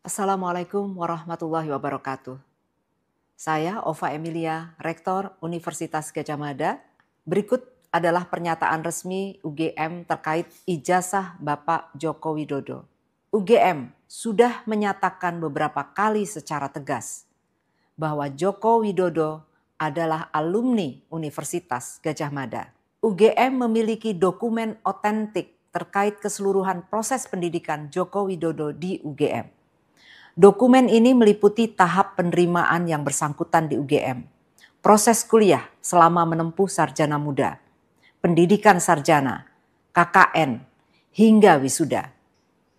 Assalamualaikum warahmatullahi wabarakatuh. Saya Ova Emilia, Rektor Universitas Gadjah Mada. Berikut adalah pernyataan resmi UGM terkait ijazah Bapak Joko Widodo. UGM sudah menyatakan beberapa kali secara tegas bahwa Joko Widodo adalah alumni Universitas Gadjah Mada. UGM memiliki dokumen otentik terkait keseluruhan proses pendidikan Joko Widodo di UGM. Dokumen ini meliputi tahap penerimaan yang bersangkutan di UGM, proses kuliah selama menempuh sarjana muda, pendidikan sarjana, KKN, hingga wisuda.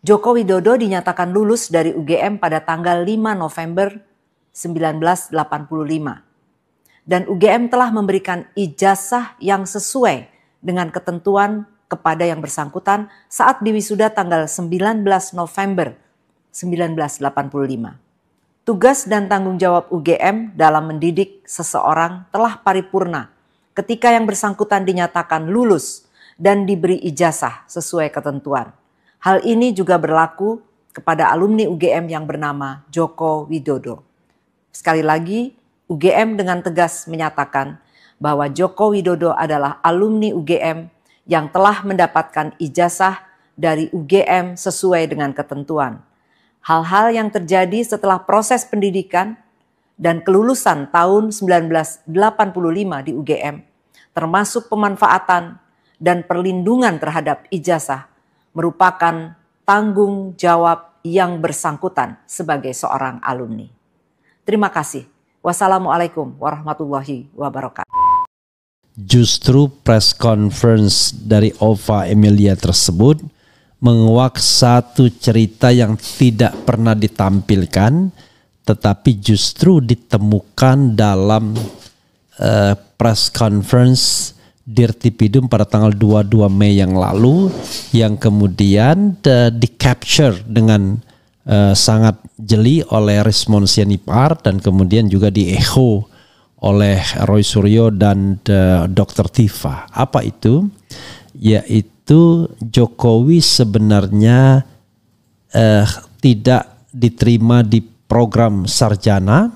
Joko Widodo dinyatakan lulus dari UGM pada tanggal 5 November 1985. Dan UGM telah memberikan ijazah yang sesuai dengan ketentuan kepada yang bersangkutan saat diwisuda tanggal 19 November 1985. Tugas dan tanggung jawab UGM dalam mendidik seseorang telah paripurna ketika yang bersangkutan dinyatakan lulus dan diberi ijazah sesuai ketentuan. Hal ini juga berlaku kepada alumni UGM yang bernama Joko Widodo. Sekali lagi, UGM dengan tegas menyatakan bahwa Joko Widodo adalah alumni UGM yang telah mendapatkan ijazah dari UGM sesuai dengan ketentuan. Hal-hal yang terjadi setelah proses pendidikan dan kelulusan tahun 1985 di UGM, termasuk pemanfaatan dan perlindungan terhadap ijazah, merupakan tanggung jawab yang bersangkutan sebagai seorang alumni. Terima kasih. Wassalamualaikum warahmatullahi wabarakatuh. Justru press conference dari Ova Emilia tersebut menguak satu cerita yang tidak pernah ditampilkan, tetapi justru ditemukan dalam press conference Dirtipidum pada tanggal 22 Mei yang lalu, yang kemudian di-capture dengan sangat jeli oleh Rismond Sianipar dan kemudian juga di-echo oleh Roy Suryo dan Dr. Tifa. Apa itu? Yaitu Jokowi sebenarnya tidak diterima di program sarjana,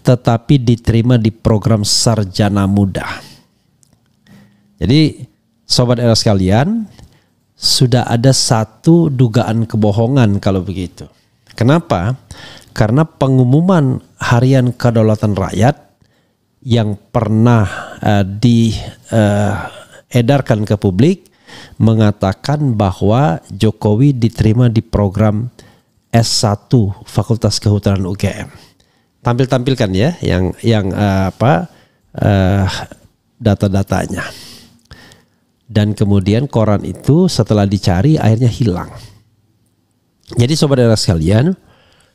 tetapi diterima di program sarjana muda. Jadi sobat era sekalian, sudah ada satu dugaan kebohongan kalau begitu. Kenapa? Karena pengumuman Harian Kedaulatan Rakyat yang pernah diedarkan ke publik mengatakan bahwa Jokowi diterima di program S1 Fakultas Kehutanan UGM. Tampilkan ya yang data-datanya. Dan kemudian koran itu setelah dicari akhirnya hilang. Jadi sobat era sekalian,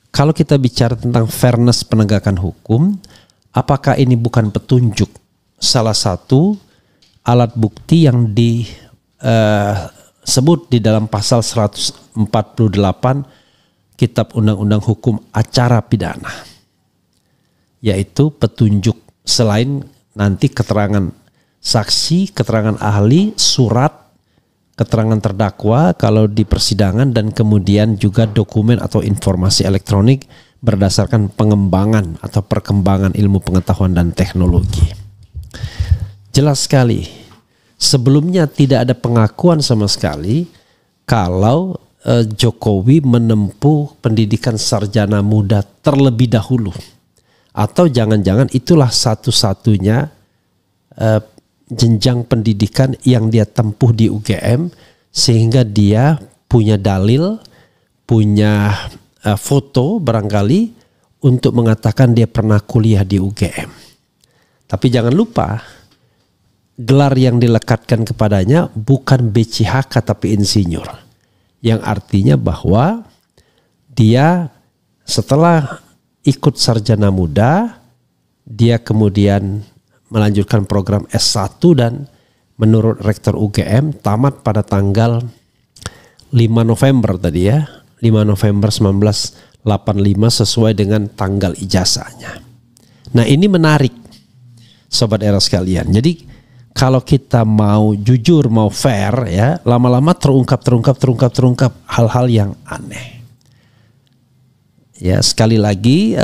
kalau kita bicara tentang fairness penegakan hukum, apakah ini bukan petunjuk salah satu alat bukti yang disebut di dalam pasal 148 Kitab Undang-Undang Hukum Acara Pidana, yaitu petunjuk selain nanti keterangan saksi, keterangan ahli, surat, keterangan terdakwa kalau di persidangan, dan kemudian juga dokumen atau informasi elektronik berdasarkan pengembangan atau perkembangan ilmu pengetahuan dan teknologi. Jelas sekali, sebelumnya tidak ada pengakuan sama sekali kalau Jokowi menempuh pendidikan sarjana muda terlebih dahulu. Atau jangan-jangan itulah satu-satunya jenjang pendidikan yang dia tempuh di UGM, sehingga dia punya dalil, punya foto barangkali untuk mengatakan dia pernah kuliah di UGM. Tapi jangan lupa, gelar yang dilekatkan kepadanya bukan BCHK tapi insinyur, yang artinya bahwa dia setelah ikut sarjana muda, dia kemudian melanjutkan program S1 dan menurut Rektor UGM tamat pada tanggal 5 November tadi ya, 5 November 1985 sesuai dengan tanggal ijazahnya. Nah ini menarik sobat era sekalian. Jadi kalau kita mau jujur, mau fair ya, lama-lama terungkap hal-hal yang aneh. ya sekali lagi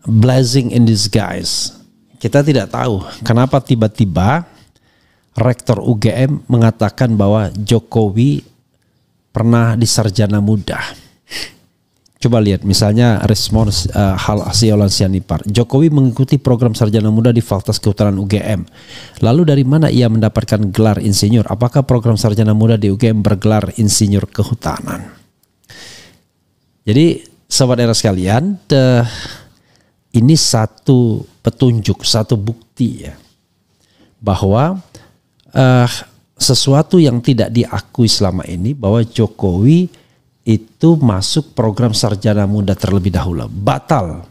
blessing in disguise. Kita tidak tahu kenapa tiba-tiba Rektor UGM mengatakan bahwa Jokowi pernah di sarjana muda. Coba lihat misalnya respons Hal Siolan Sianipar. Jokowi mengikuti program sarjana muda di Fakultas Kehutanan UGM. Lalu dari mana ia mendapatkan gelar insinyur? Apakah program sarjana muda di UGM bergelar insinyur kehutanan? Jadi sobat era sekalian, ini satu petunjuk, satu bukti ya, bahwa sesuatu yang tidak diakui selama ini, bahwa Jokowi itu masuk program sarjana muda terlebih dahulu. Batal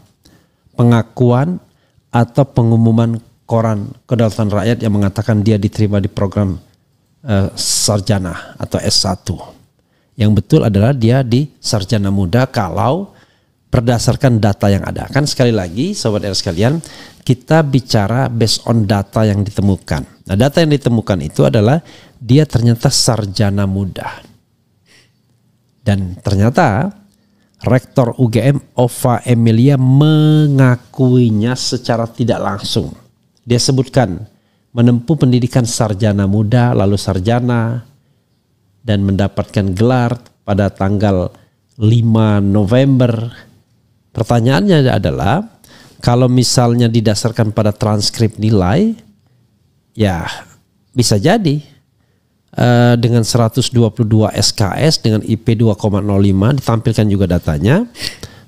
pengakuan atau pengumuman koran Kedaulatan Rakyat yang mengatakan dia diterima di program sarjana atau S1. Yang betul adalah dia di sarjana muda kalau berdasarkan data yang ada. Kan sekali lagi sobat era sekalian, kita bicara based on data yang ditemukan. Nah, data yang ditemukan itu adalah dia ternyata sarjana muda. Dan ternyata Rektor UGM Ova Emilia mengakuinya secara tidak langsung. Dia sebutkan menempuh pendidikan sarjana muda lalu sarjana dan mendapatkan gelar pada tanggal 5 November. Pertanyaannya adalah kalau misalnya didasarkan pada transkrip nilai, ya bisa jadi dengan 122 SKS dengan IP 2,05 ditampilkan juga datanya,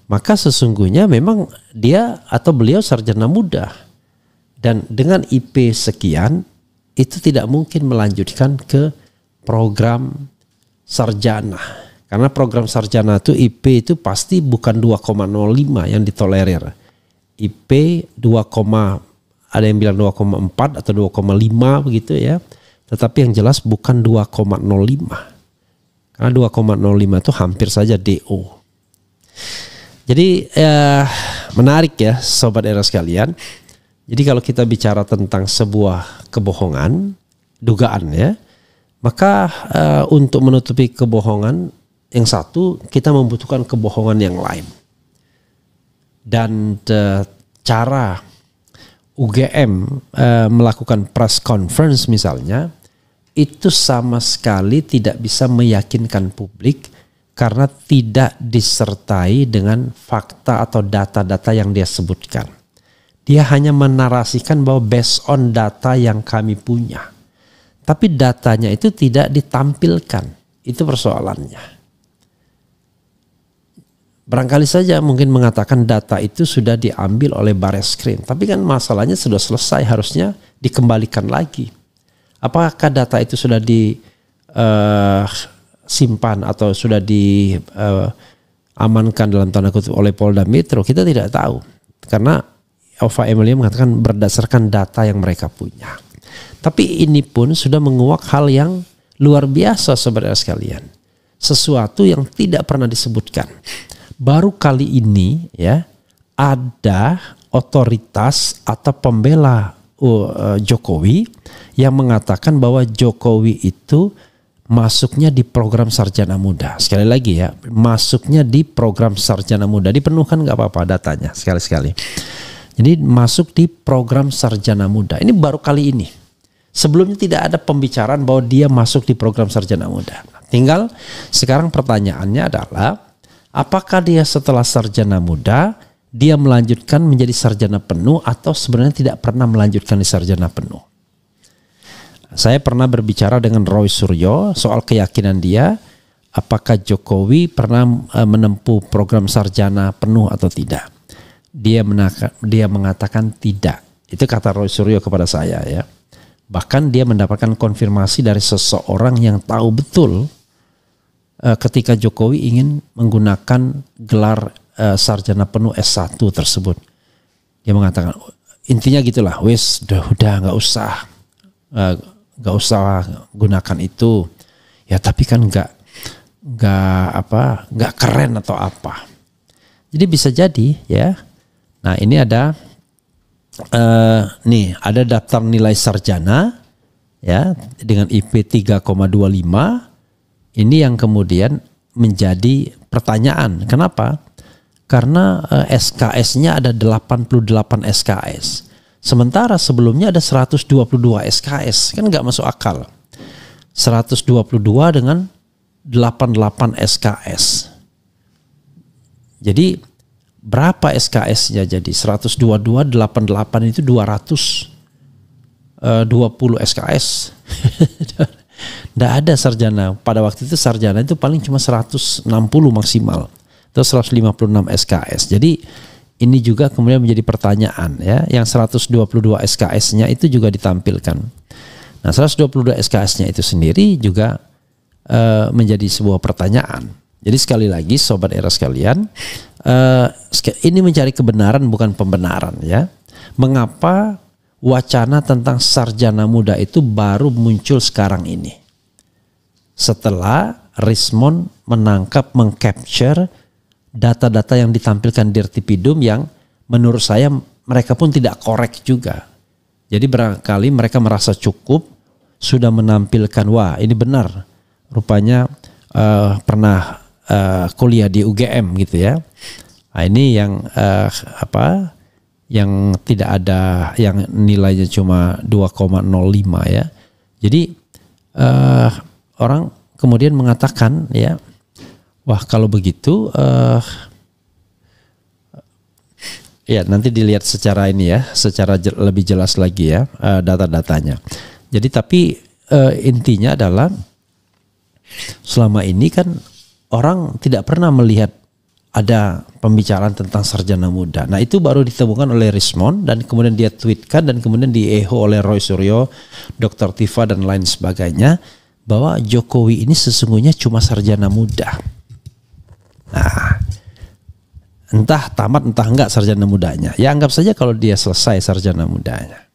maka sesungguhnya memang dia atau beliau sarjana muda. Dan dengan IP sekian itu tidak mungkin melanjutkan ke program sarjana. Karena program sarjana itu IP itu pasti bukan 2,05 yang ditolerir. IP 2, ada yang bilang 2,4 atau 2,5 begitu ya. Tetapi yang jelas bukan 2,05. Karena 2,05 itu hampir saja DO. Jadi menarik ya sobat era sekalian. Jadi kalau kita bicara tentang sebuah kebohongan, dugaan ya, maka untuk menutupi kebohongan yang satu, kita membutuhkan kebohongan yang lain. Dan cara UGM melakukan press conference misalnya, itu sama sekali tidak bisa meyakinkan publik karena tidak disertai dengan fakta atau data-data yang dia sebutkan. Dia hanya menarasikan bahwa based on data yang kami punya. Tapi datanya itu tidak ditampilkan. Itu persoalannya. Barangkali saja mungkin mengatakan data itu sudah diambil oleh Bareskrim. Tapi kan masalahnya sudah selesai, harusnya dikembalikan lagi. Apakah data itu sudah disimpan atau sudah diamankan dalam tanda kutip oleh Polda Metro? Kita tidak tahu. Karena Ova Emilia mengatakan berdasarkan data yang mereka punya. Tapi ini pun sudah menguak hal yang luar biasa sebenarnya sekalian. Sesuatu yang tidak pernah disebutkan. Baru kali ini ya ada otoritas atau pembela Jokowi yang mengatakan bahwa Jokowi itu masuknya di program sarjana muda. Sekali lagi ya, masuknya di program sarjana muda. Dipenuhkan nggak apa-apa datanya sekali-sekali. Jadi masuk di program sarjana muda. Ini baru kali ini. Sebelumnya tidak ada pembicaraan bahwa dia masuk di program sarjana muda. Tinggal sekarang pertanyaannya adalah apakah dia setelah sarjana muda dia melanjutkan menjadi sarjana penuh atau sebenarnya tidak pernah melanjutkan di sarjana penuh. Saya pernah berbicara dengan Roy Suryo soal keyakinan dia apakah Jokowi pernah menempuh program sarjana penuh atau tidak. Dia mengatakan tidak. Itu kata Roy Suryo kepada saya ya. Bahkan dia mendapatkan konfirmasi dari seseorang yang tahu betul ketika Jokowi ingin menggunakan gelar sarjana penuh S1 tersebut. Dia mengatakan intinya gitulah, wes udah nggak usah gunakan itu. Ya tapi kan nggak keren atau apa. Jadi bisa jadi ya. Nah ini ada ada daftar nilai sarjana ya dengan IP 3,25. Ini yang kemudian menjadi pertanyaan. Kenapa? Karena SKS-nya ada 88 SKS. Sementara sebelumnya ada 122 SKS. Kan nggak masuk akal. 122 dengan 88 SKS. Jadi berapa SKS-nya jadi? 122, 88 itu 220 SKS. Nggak ada sarjana. Pada waktu itu sarjana itu paling cuma 160 maksimal. Atau 156 SKS. Jadi ini juga kemudian menjadi pertanyaan ya. Yang 122 SKS-nya itu juga ditampilkan. Nah 122 SKS-nya itu sendiri juga menjadi sebuah pertanyaan. Jadi sekali lagi Sobat Era sekalian, ini mencari kebenaran bukan pembenaran ya. Mengapa wacana tentang sarjana muda itu baru muncul sekarang ini? Setelah Rismond menangkap, mengcapture data-data yang ditampilkan Dirtipidum yang menurut saya mereka pun tidak korek juga. Jadi barangkali mereka merasa cukup sudah menampilkan, wah ini benar, rupanya pernah kuliah di UGM gitu ya. Nah, ini yang yang tidak ada, yang nilainya cuma 2,05 ya. Jadi orang kemudian mengatakan ya, wah kalau begitu ya nanti dilihat secara ini ya, secara lebih jelas lagi ya data-datanya. Jadi tapi intinya adalah selama ini kan orang tidak pernah melihat ada pembicaraan tentang sarjana muda. Nah itu baru ditemukan oleh Rismond dan kemudian dia tweetkan dan kemudian diecho oleh Roy Suryo, Dr. Tifa dan lain sebagainya bahwa Jokowi ini sesungguhnya cuma sarjana muda. Nah, entah tamat entah enggak sarjana mudanya. Ya anggap saja kalau dia selesai sarjana mudanya.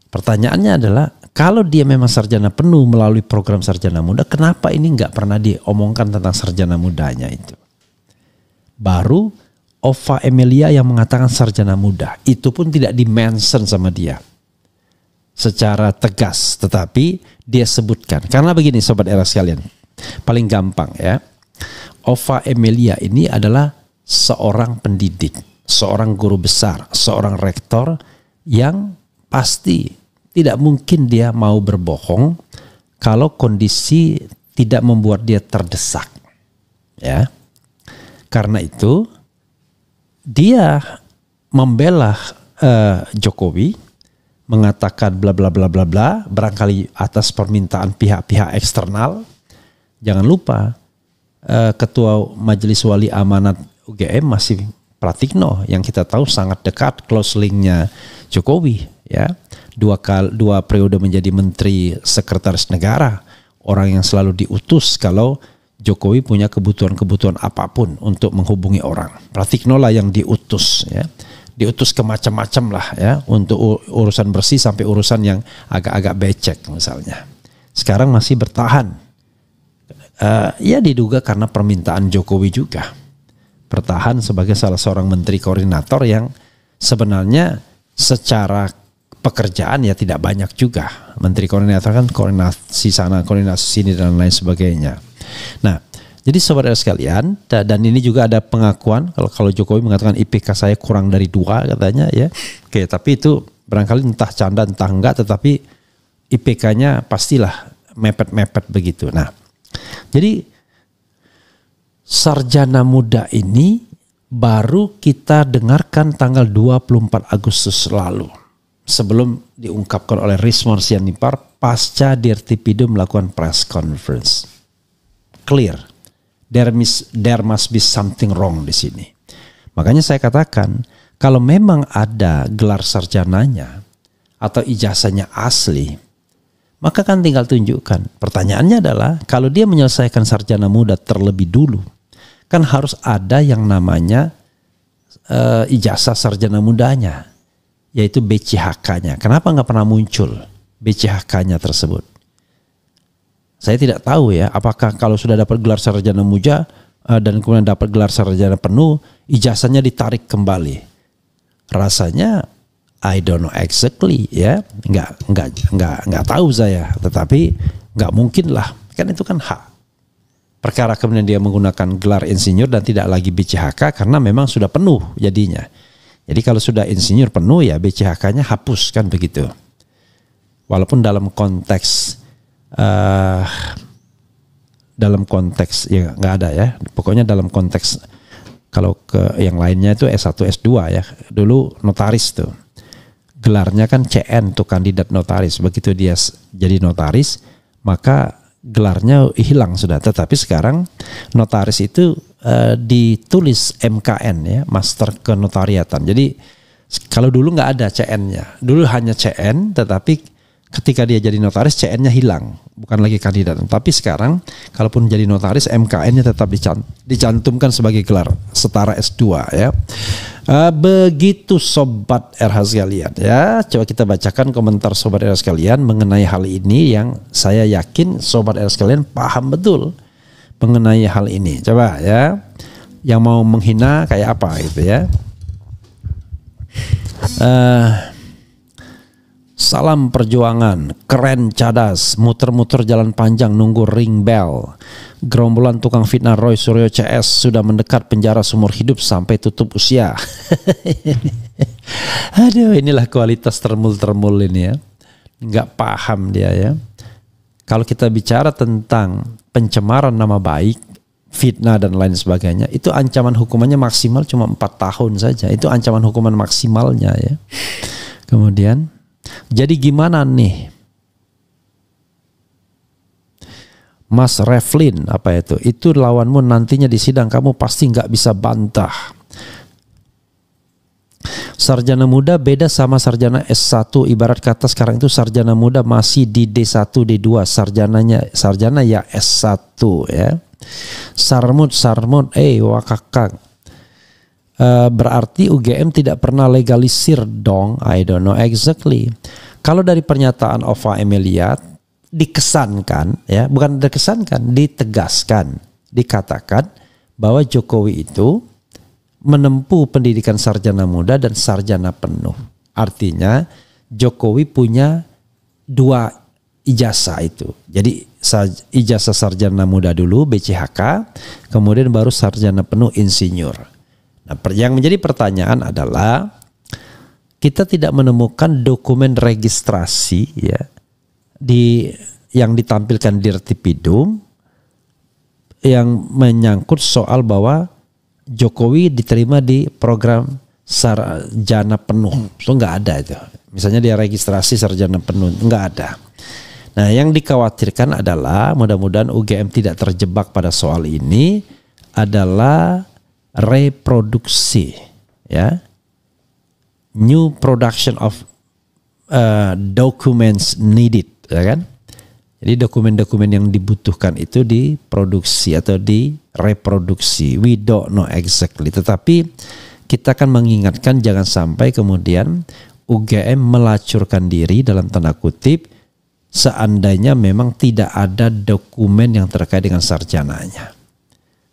Pertanyaannya adalah kalau dia memang sarjana penuh melalui program sarjana muda, kenapa ini enggak pernah diomongkan tentang sarjana mudanya itu? Baru Ova Emilia yang mengatakan sarjana muda, itu pun tidak di-mention sama dia secara tegas, tetapi dia sebutkan. Karena begini Sobat Era sekalian, paling gampang ya, Ova Emilia ini adalah seorang pendidik, seorang guru besar, seorang rektor yang pasti tidak mungkin dia mau berbohong kalau kondisi tidak membuat dia terdesak. Ya. Karena itu dia membela Jokowi, mengatakan bla bla bla bla bla, barangkali atas permintaan pihak-pihak eksternal. Jangan lupa Ketua Majelis Wali Amanat UGM masih Pratikno yang kita tahu sangat dekat, close linknya Jokowi ya. Dua periode menjadi Menteri Sekretaris Negara, orang yang selalu diutus kalau Jokowi punya kebutuhan-kebutuhan apapun untuk menghubungi orang. Pratikno lah yang diutus ya. Diutus ke macam-macam lah ya, untuk urusan bersih sampai urusan yang agak-agak becek misalnya. Sekarang masih bertahan. Ya diduga karena permintaan Jokowi juga. Bertahan sebagai salah seorang menteri koordinator yang sebenarnya secara pekerjaan ya tidak banyak juga. Menteri koordinator kan koordinasi sana, koordinasi sini dan lain sebagainya. Nah, jadi saudara sekalian, dan ini juga ada pengakuan kalau Jokowi mengatakan IPK saya kurang dari 2 katanya ya. Oke, tapi itu barangkali entah canda entah enggak, tetapi IPK-nya pastilah mepet-mepet begitu. Nah, jadi sarjana muda ini baru kita dengarkan tanggal 24 Agustus lalu. Sebelum diungkapkan oleh Rismond Sianipar pasca Dirtipidum melakukan press conference. Clear. There must be something wrong di sini. Makanya saya katakan, kalau memang ada gelar sarjananya atau ijazahnya asli, maka kan tinggal tunjukkan. Pertanyaannya adalah, kalau dia menyelesaikan sarjana muda terlebih dulu, kan harus ada yang namanya ijazah sarjana mudanya, yaitu BCHK-nya. Kenapa nggak pernah muncul BCHK-nya tersebut? Saya tidak tahu ya, apakah kalau sudah dapat gelar sarjana muda dan kemudian dapat gelar sarjana penuh, ijazahnya ditarik kembali. Rasanya I don't know exactly ya, nggak tahu saya, tetapi nggak mungkin lah, kan itu kan hak perkara kemudian dia menggunakan gelar insinyur dan tidak lagi BCHK karena memang sudah penuh jadinya. Jadi kalau sudah insinyur penuh ya BCHK-nya hapus kan begitu. Walaupun dalam konteks ya nggak ada ya. Pokoknya dalam konteks kalau ke yang lainnya itu S1 S2 ya. Dulu notaris tuh. Gelarnya kan CN tuh kandidat notaris. Begitu dia jadi notaris maka gelarnya hilang sudah. Tetapi sekarang notaris itu ditulis MKN ya, Master Kenotariatan. Jadi kalau dulu nggak ada CN-nya, dulu hanya CN, tetapi ketika dia jadi notaris CN-nya hilang, bukan lagi kandidat. Tapi sekarang kalaupun jadi notaris MKN-nya tetap dicantumkan sebagai gelar setara S2 ya. Begitu Sobat RH sekalian ya. Coba kita bacakan komentar Sobat RH sekalian mengenai hal ini yang saya yakin Sobat RH sekalian paham betul mengenai hal ini. Coba ya, yang mau menghina kayak apa gitu ya. Salam perjuangan, keren cadas, muter-muter jalan panjang nunggu ring bell. Gerombolan tukang fitnah Roy Suryo CS sudah mendekat penjara seumur hidup sampai tutup usia. Aduh, inilah kualitas termul-termul ini ya. Nggak paham dia ya. Kalau kita bicara tentang pencemaran nama baik, fitnah dan lain sebagainya, itu ancaman hukumannya maksimal cuma 4 tahun saja. Itu ancaman hukuman maksimalnya ya. Kemudian jadi gimana nih Mas Reflin apa itu? Itu lawanmu nantinya di sidang kamu pasti nggak bisa bantah. Sarjana muda beda sama sarjana S1. Ibarat kata sekarang itu sarjana muda masih di D1, D2. Sarjana ya S1 ya. Sarmut wakakak. Berarti UGM tidak pernah legalisir dong. I don't know exactly. Kalau dari pernyataan Ova Emilia dikesankan ya, bukan dikesankan, ditegaskan, dikatakan bahwa Jokowi itu menempuh pendidikan sarjana muda dan sarjana penuh. Artinya Jokowi punya 2 ijazah itu. Jadi ijazah sarjana muda dulu BCHK, kemudian baru sarjana penuh insinyur. Nah, yang menjadi pertanyaan adalah kita tidak menemukan dokumen registrasi ya yang ditampilkan di Dirtipidum yang menyangkut soal bahwa Jokowi diterima di program sarjana penuh. So nggak ada itu. Misalnya dia registrasi sarjana penuh, nggak ada. Nah, yang dikhawatirkan adalah mudah-mudahan UGM tidak terjebak pada soal ini adalah reproduksi ya, new production of documents needed ya kan. Jadi dokumen-dokumen yang dibutuhkan itu diproduksi atau direproduksi. We don't know exactly, tetapi kita akan mengingatkan jangan sampai kemudian UGM melacurkan diri dalam tanda kutip seandainya memang tidak ada dokumen yang terkait dengan sarjananya.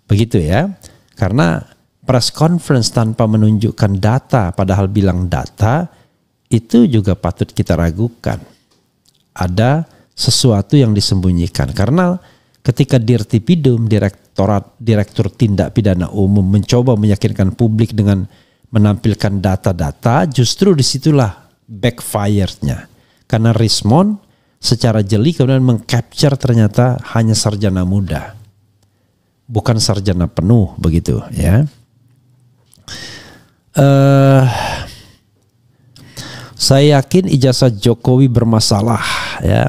Begitu ya. Karena press conference tanpa menunjukkan data, padahal bilang data, itu juga patut kita ragukan. Ada sesuatu yang disembunyikan. Karena ketika Dirtipidum, Direktur Tindak Pidana Umum mencoba meyakinkan publik dengan menampilkan data-data, justru disitulah backfire-nya. Karena Rismon secara jeli kemudian mengcapture ternyata hanya sarjana muda. Bukan sarjana penuh begitu ya. Saya yakin ijazah Jokowi bermasalah ya.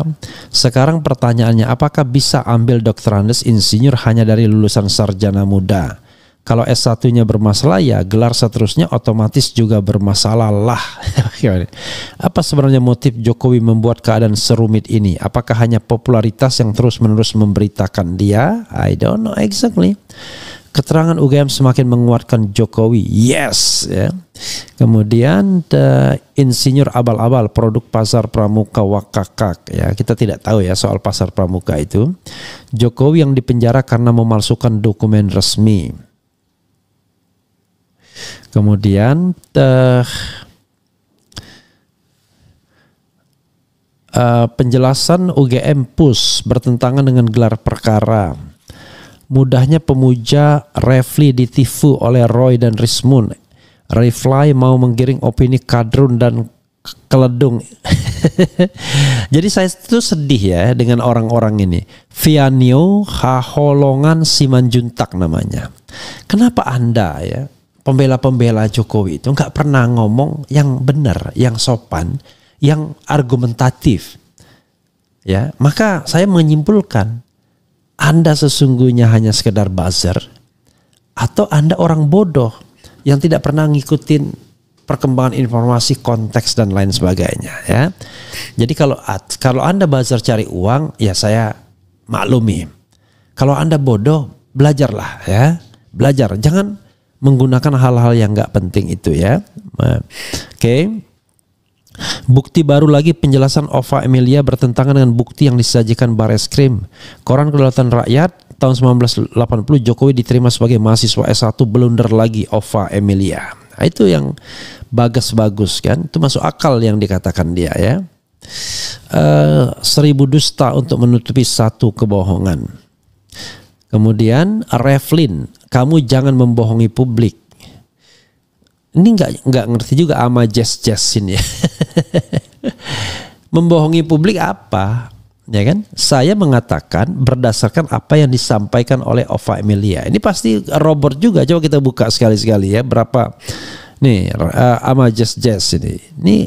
Sekarang pertanyaannya, apakah bisa ambil Dr. Andes insinyur hanya dari lulusan sarjana muda? Kalau S1-nya bermasalah ya gelar seterusnya otomatis juga bermasalah lah. Apa sebenarnya motif Jokowi membuat keadaan serumit ini? Apakah hanya popularitas yang terus-menerus memberitakan dia? I don't know exactly. Keterangan UGM semakin menguatkan Jokowi. Yes ya. Kemudian insinyur abal-abal produk pasar pramuka wakakak ya. Kita tidak tahu ya soal pasar pramuka itu. Jokowi yang dipenjara karena memalsukan dokumen resmi. Kemudian penjelasan UGM PUS bertentangan dengan gelar perkara. Mudahnya pemuja Refli ditipu oleh Roy dan Rismun. Refli mau menggiring opini kadrun dan keledung. Jadi saya itu sedih ya dengan orang-orang ini. Vianio Haholongan Simanjuntak namanya. Kenapa Anda ya, pembela-pembela Jokowi itu nggak pernah ngomong yang benar, yang sopan, yang argumentatif? Ya, maka saya menyimpulkan Anda sesungguhnya hanya sekedar buzzer, atau Anda orang bodoh yang tidak pernah ngikutin perkembangan informasi, konteks dan lain sebagainya ya. Jadi kalau Anda buzzer cari uang, ya saya maklumi. Kalau Anda bodoh, belajarlah ya. Belajar, jangan menggunakan hal-hal yang nggak penting itu ya. Oke. Bukti baru lagi, penjelasan Ova Emilia bertentangan dengan bukti yang disajikan Bareskrim. Koran Kedaulatan Rakyat tahun 1980, Jokowi diterima sebagai mahasiswa S1, blunder lagi Ova Emilia. Nah, itu yang bagus kan, itu masuk akal yang dikatakan dia ya. 1000 dusta untuk menutupi satu kebohongan. Kemudian Reflin, kamu jangan membohongi publik. Ini nggak ngerti juga ama jazz ini ya. Membohongi publik apa? Ya kan? Saya mengatakan berdasarkan apa yang disampaikan oleh Ova Emilia. Ini pasti robot juga. Coba kita buka sekali-sekali ya. Berapa nih ama jazz ini. Ini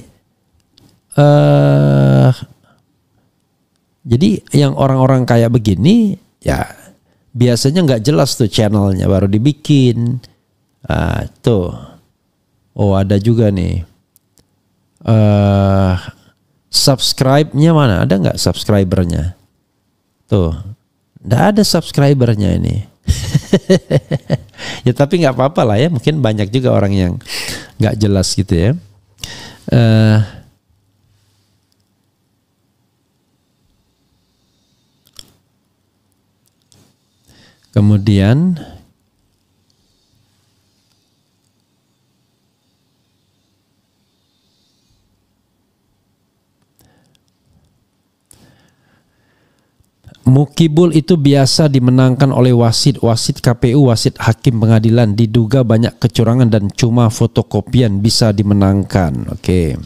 jadi yang orang-orang kayak begini ya biasanya nggak jelas tuh channelnya, baru dibikin. Tuh. Oh, ada juga nih. Subscribe-nya mana? Ada nggak subscribernya? Tuh, nggak ada subscribernya ini. Ya tapi nggak apa-apa lah ya. Mungkin banyak juga orang yang nggak jelas gitu ya. Kemudian Mukibul itu biasa dimenangkan oleh wasit KPU, wasit hakim pengadilan. Diduga banyak kecurangan dan cuma fotokopian bisa dimenangkan. Oke.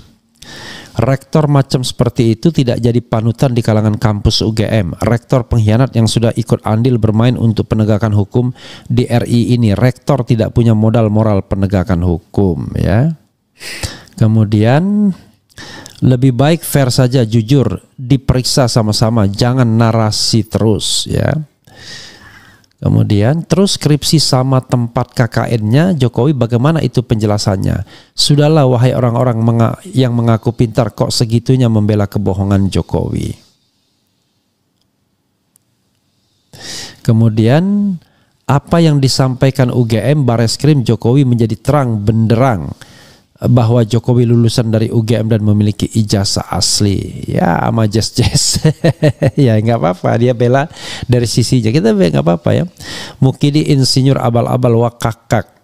Rektor macam seperti itu tidak jadi panutan di kalangan kampus UGM. Rektor pengkhianat yang sudah ikut andil bermain untuk penegakan hukum di RI ini. Rektor tidak punya modal moral penegakan hukum ya. Kemudian lebih baik fair saja, jujur, diperiksa sama-sama, jangan narasi terus ya. Kemudian terus skripsi sama tempat KKN-nya Jokowi, bagaimana itu penjelasannya? Sudahlah wahai orang-orang yang mengaku pintar, kok segitunya membela kebohongan Jokowi. Kemudian apa yang disampaikan UGM Bareskrim Jokowi menjadi terang benderang bahwa Jokowi lulusan dari UGM dan memiliki ijazah asli. Ya sama jazz ya nggak apa-apa, dia bela dari sisinya, kita nggak apa-apa ya. Mukidi insinyur abal-abal wakakak.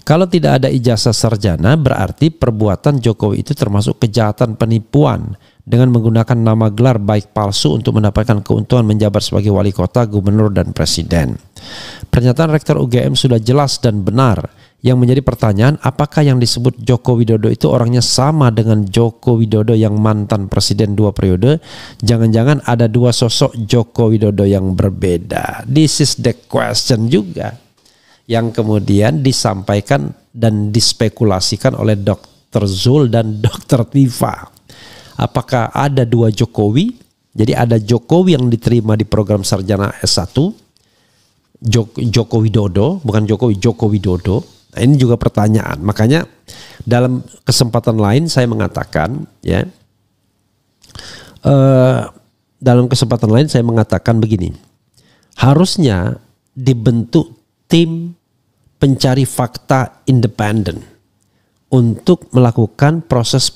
Kalau tidak ada ijazah sarjana berarti perbuatan Jokowi itu termasuk kejahatan penipuan dengan menggunakan nama gelar baik palsu untuk mendapatkan keuntungan menjabat sebagai wali kota, gubernur dan presiden. Pernyataan Rektor UGM sudah jelas dan benar. Yang menjadi pertanyaan, apakah yang disebut Joko Widodo itu orangnya sama dengan Joko Widodo yang mantan presiden 2 periode? Jangan-jangan ada 2 sosok Joko Widodo yang berbeda. This is the question juga yang kemudian disampaikan dan dispekulasikan oleh Dr. Zul dan Dr. Tifa. Apakah ada 2 Jokowi? Jadi ada Jokowi yang diterima di program sarjana S1, Joko Widodo, bukan Jokowi, Joko Widodo. Nah, ini juga pertanyaan. Makanya dalam kesempatan lain saya mengatakan ya, dalam kesempatan lain saya mengatakan begini, harusnya dibentuk tim pencari fakta independen untuk melakukan proses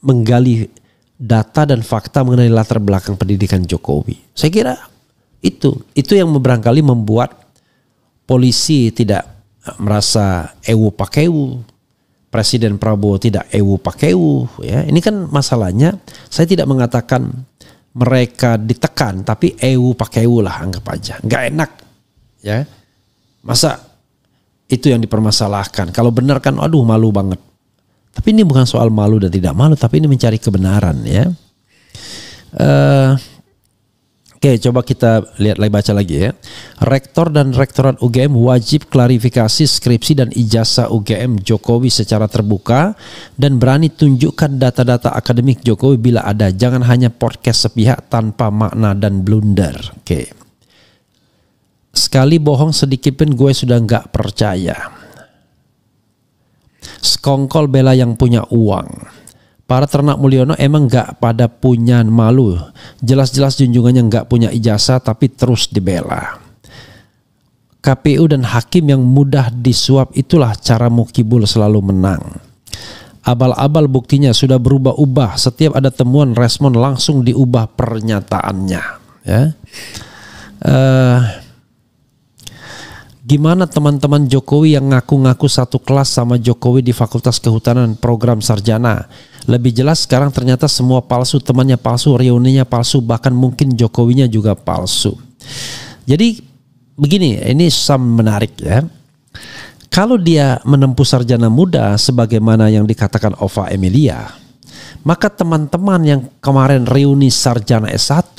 menggali data dan fakta mengenai latar belakang pendidikan Jokowi. Saya kira itu yang barangkali membuat polisi tidak merasa ewu pakewu, Presiden Prabowo tidak ewu pakewu ya. Ini kan masalahnya, saya tidak mengatakan mereka ditekan, tapi ewu pakewu lah, anggap aja. Nggak enak ya. Masa itu yang dipermasalahkan? Kalau benar kan, aduh malu banget. Tapi ini bukan soal malu dan tidak malu, tapi ini mencari kebenaran, ya. Oke, coba kita lihat lagi, baca lagi ya. Rektor dan Rektorat UGM wajib klarifikasi skripsi dan ijazah UGM Jokowi secara terbuka dan berani tunjukkan data-data akademik Jokowi bila ada. Jangan hanya podcast sepihak tanpa makna dan blunder. Oke. Sekali bohong sedikit pun gue sudah nggak percaya. Sekongkol bela yang punya uang. Para ternak Mulyono emang gak pada punya malu. Jelas-jelas junjungannya gak punya ijazah tapi terus dibela. KPU dan hakim yang mudah disuap, itulah cara Mukibul selalu menang. Abal-abal buktinya sudah berubah-ubah. Setiap ada temuan respon langsung diubah pernyataannya. Ya. Gimana teman-teman Jokowi yang ngaku-ngaku satu kelas sama Jokowi di Fakultas Kehutanan program sarjana? Lebih jelas sekarang ternyata semua palsu, temannya palsu, reuninya palsu, bahkan mungkin Jokowinya juga palsu. Jadi begini, ini menarik ya. Kalau dia menempuh sarjana muda sebagaimana yang dikatakan Ova Emilia, maka teman-teman yang kemarin reuni sarjana S1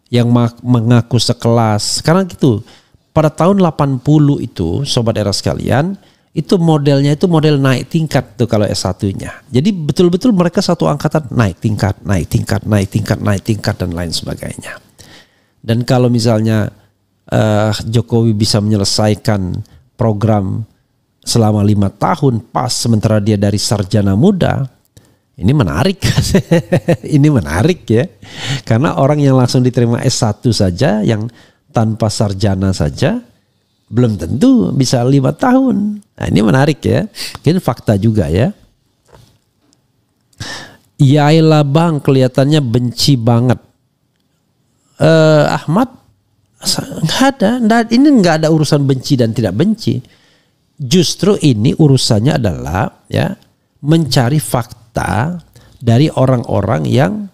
yang mengaku sekelas, sekarang gitu, pada tahun 80 itu sobat era sekalian, itu modelnya itu model naik tingkat tuh kalau S1-nya. Jadi betul-betul mereka satu angkatan naik tingkat, naik tingkat, naik tingkat, naik tingkat dan lain sebagainya. Dan kalau misalnya Jokowi bisa menyelesaikan program selama 5 tahun pas sementara dia dari sarjana muda, ini menarik. Ini menarik ya. Karena orang yang langsung diterima S1 saja, yang tanpa sarjana saja belum tentu bisa 5 tahun. Nah, ini menarik ya. Ini fakta juga ya. Yaelah bang, kelihatannya benci banget. Ahmad, nggak ada. Ini nggak ada urusan benci dan tidak benci. Justru ini urusannya adalah ya mencari fakta dari orang-orang yang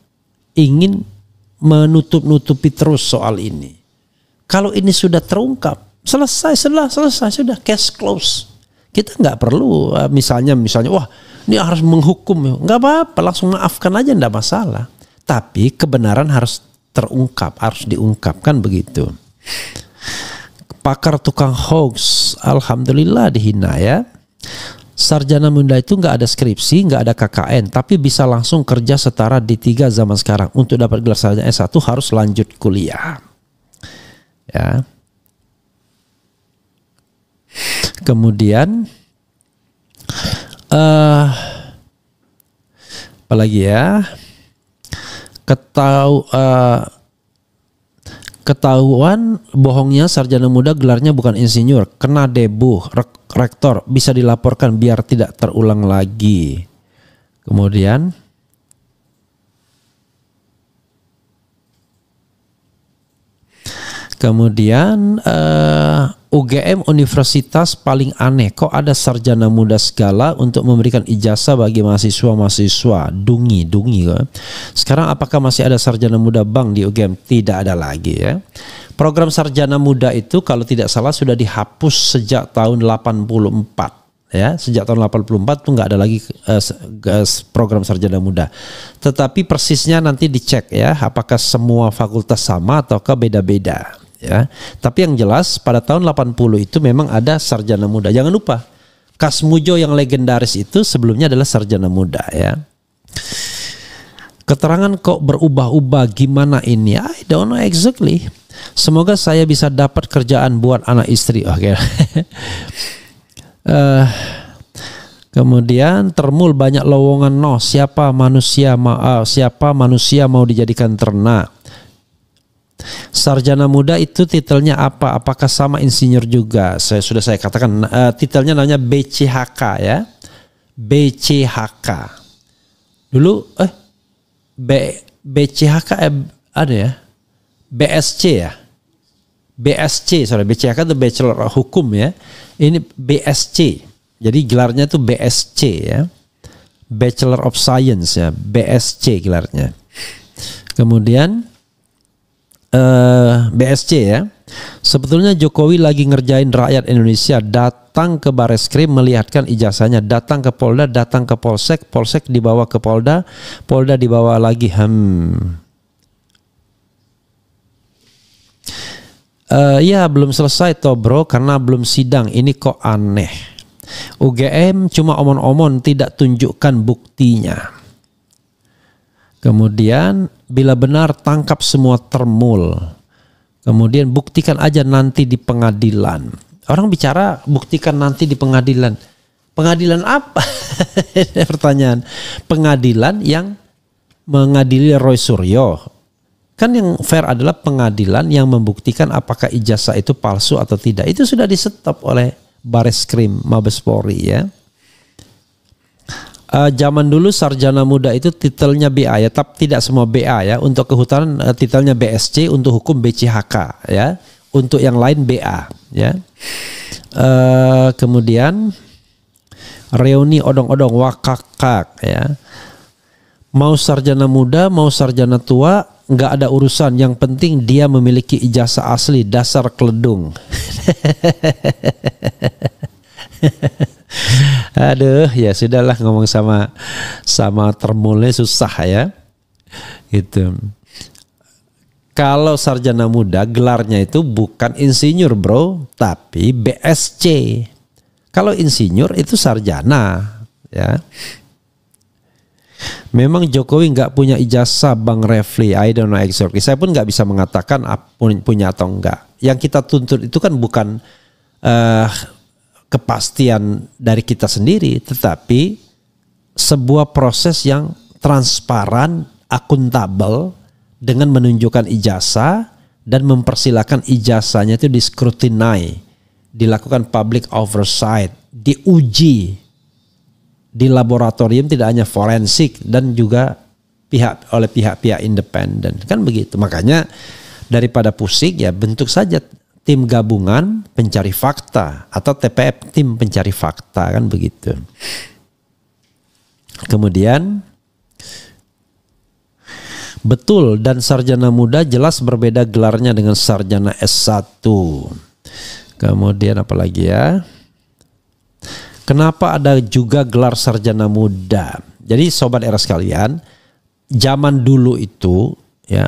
ingin menutup-nutupi terus soal ini. Kalau ini sudah terungkap, selesai sudah, case close. Kita nggak perlu misalnya wah ini harus menghukum, nggak apa-apa, langsung maafkan aja, nggak masalah. Tapi kebenaran harus terungkap, harus diungkapkan begitu. Pakar tukang hoax, alhamdulillah dihina ya. Sarjana muda itu nggak ada skripsi, nggak ada KKN, tapi bisa langsung kerja setara D3 zaman sekarang. Untuk dapat gelar sarjana S1 harus lanjut kuliah. Ya. Kemudian apalagi ya, ketahuan bohongnya sarjana muda gelarnya bukan insinyur, kena debuh rektor, bisa dilaporkan biar tidak terulang lagi. Kemudian UGM universitas paling aneh, kok ada sarjana muda segala untuk memberikan ijazah bagi mahasiswa-mahasiswa. Dungi. Sekarang apakah masih ada sarjana muda bang di UGM? Tidak ada lagi ya. Program sarjana muda itu kalau tidak salah sudah dihapus sejak tahun 84 ya. Sejak tahun 84 tuh nggak ada lagi program sarjana muda. Tetapi persisnya nanti dicek ya, apakah semua fakultas sama ataukah beda-beda. Ya, tapi yang jelas pada tahun 80 itu memang ada sarjana muda. Jangan lupa, Kasmujo yang legendaris itu sebelumnya adalah sarjana muda ya. Keterangan kok berubah-ubah, gimana ini? I don't know exactly. Semoga saya bisa dapat kerjaan buat anak istri. Oke. Kemudian termul banyak lowongan siapa manusia mau dijadikan ternak. Sarjana muda itu titelnya apa? Apakah sama insinyur juga? Sudah saya katakan titelnya namanya BCHK ya. BCHK. Dulu BCHK ada ya. BSC ya. BSC, BCHK itu Bachelor Hukum ya. Ini BSC. Jadi gelarnya itu BSC ya. Bachelor of Science ya, BSC gelarnya. Kemudian BSC ya. Sebetulnya Jokowi lagi ngerjain rakyat Indonesia, datang ke Bareskrim melihatkan ijazahnya, datang ke Polda, datang ke Polsek, Polsek dibawa ke Polda, Polda dibawa lagi. Ya belum selesai toh bro, karena belum sidang. Ini kok aneh. UGM cuma omon-omon, tidak tunjukkan buktinya. Kemudian bila benar tangkap semua termul. Kemudian buktikan aja nanti di pengadilan. Orang bicara buktikan nanti di pengadilan. Pengadilan apa? Pertanyaan. Pengadilan yang mengadili Roy Suryo. Kan yang fair adalah pengadilan yang membuktikan apakah ijazah itu palsu atau tidak. Itu sudah di-stop oleh Bareskrim Mabes Polri ya. Zaman dulu sarjana muda itu titelnya BA ya, tapi tidak semua BA ya. Untuk kehutanan titelnya BSC, untuk hukum BCHK ya. Untuk yang lain BA ya. Kemudian reuni odong-odong wakakak ya. Mau sarjana muda, mau sarjana tua, nggak ada urusan. Yang penting dia memiliki ijazah asli, dasar keledung. Aduh, ya sudahlah, ngomong sama termulnya susah ya. Gitu. Kalau sarjana muda gelarnya itu bukan insinyur bro, tapi BSC. Kalau insinyur itu sarjana ya. Memang Jokowi nggak punya ijazah Bang Refli, I don't know exactly. Saya pun nggak bisa mengatakan punya atau enggak. Yang kita tuntut itu kan bukan kepastian dari kita sendiri, tetapi sebuah proses yang transparan, akuntabel, dengan menunjukkan ijazah dan mempersilahkan ijazahnya itu diskrutinai, dilakukan public oversight, diuji di laboratorium tidak hanya forensik dan juga oleh pihak-pihak independen, kan begitu. Makanya daripada pusing ya bentuk saja tim gabungan pencari fakta atau TPF, tim pencari fakta, kan begitu. Kemudian betul, dan sarjana muda jelas berbeda gelarnya dengan sarjana S1. Kemudian apa lagi ya? Kenapa ada juga gelar sarjana muda? Jadi sobat era sekalian, zaman dulu itu ya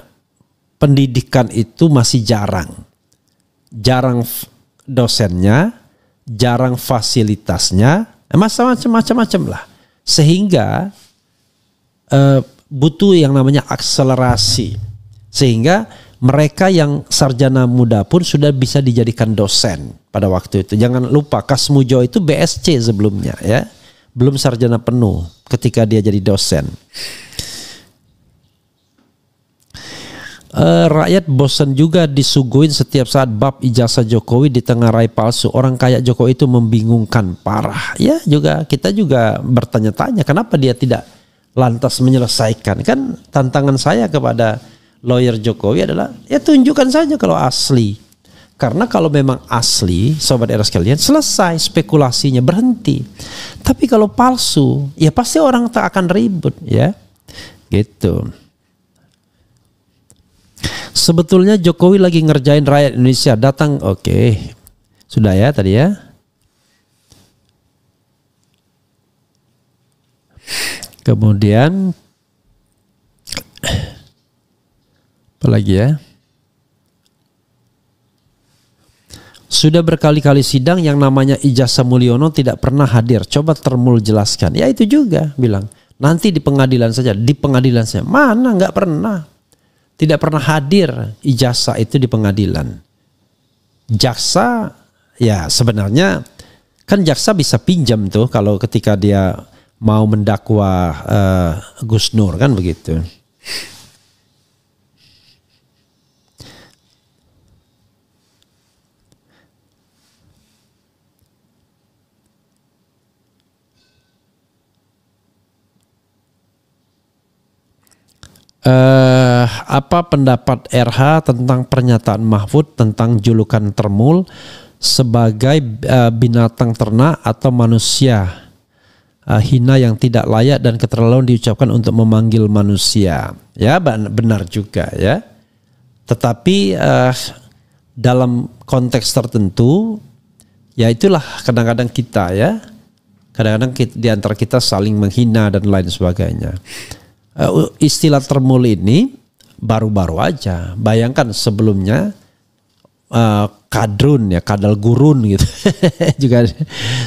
pendidikan itu masih jarang dosennya, jarang fasilitasnya, macam-macam lah. Sehingga butuh yang namanya akselerasi. Sehingga mereka yang sarjana muda pun sudah bisa dijadikan dosen pada waktu itu. Jangan lupa Kasmujo itu BSC sebelumnya ya. Belum sarjana penuh ketika dia jadi dosen. Rakyat bosan juga disuguhin setiap saat bab ijazah Jokowi di tengah rai palsu. Orang kayak Jokowi itu membingungkan parah. Ya juga kita juga bertanya-tanya kenapa dia tidak lantas menyelesaikan. Kan tantangan saya kepada lawyer Jokowi adalah ya tunjukkan saja kalau asli. Karena kalau memang asli, sobat era sekalian, selesai spekulasinya, berhenti. Tapi kalau palsu, ya pasti orang tak akan ribut ya. Gitu. Sebetulnya Jokowi lagi ngerjain rakyat Indonesia, datang oke. Sudah ya tadi ya. Kemudian apa lagi ya? Sudah berkali-kali sidang yang namanya Ijazah Mulyono tidak pernah hadir. Coba termul jelaskan. Ya itu juga bilang. Nanti di pengadilan saja. Di pengadilan saja. Mana nggak pernah. Tidak pernah hadir ijazah itu di pengadilan. Jaksa ya sebenarnya kan jaksa bisa pinjam tuh kalau ketika dia mau mendakwa Gus Nur kan begitu. Apa pendapat RH tentang pernyataan Mahfud tentang julukan termul sebagai binatang ternak atau manusia hina yang tidak layak dan keterlaluan diucapkan untuk memanggil manusia? Ya benar juga ya. Tetapi dalam konteks tertentu, ya itulah kadang-kadang kita ya, kadang-kadang di antara kita saling menghina dan lain sebagainya. Istilah termul ini baru-baru aja. Bayangkan sebelumnya kadrun ya, kadal gurun gitu. Juga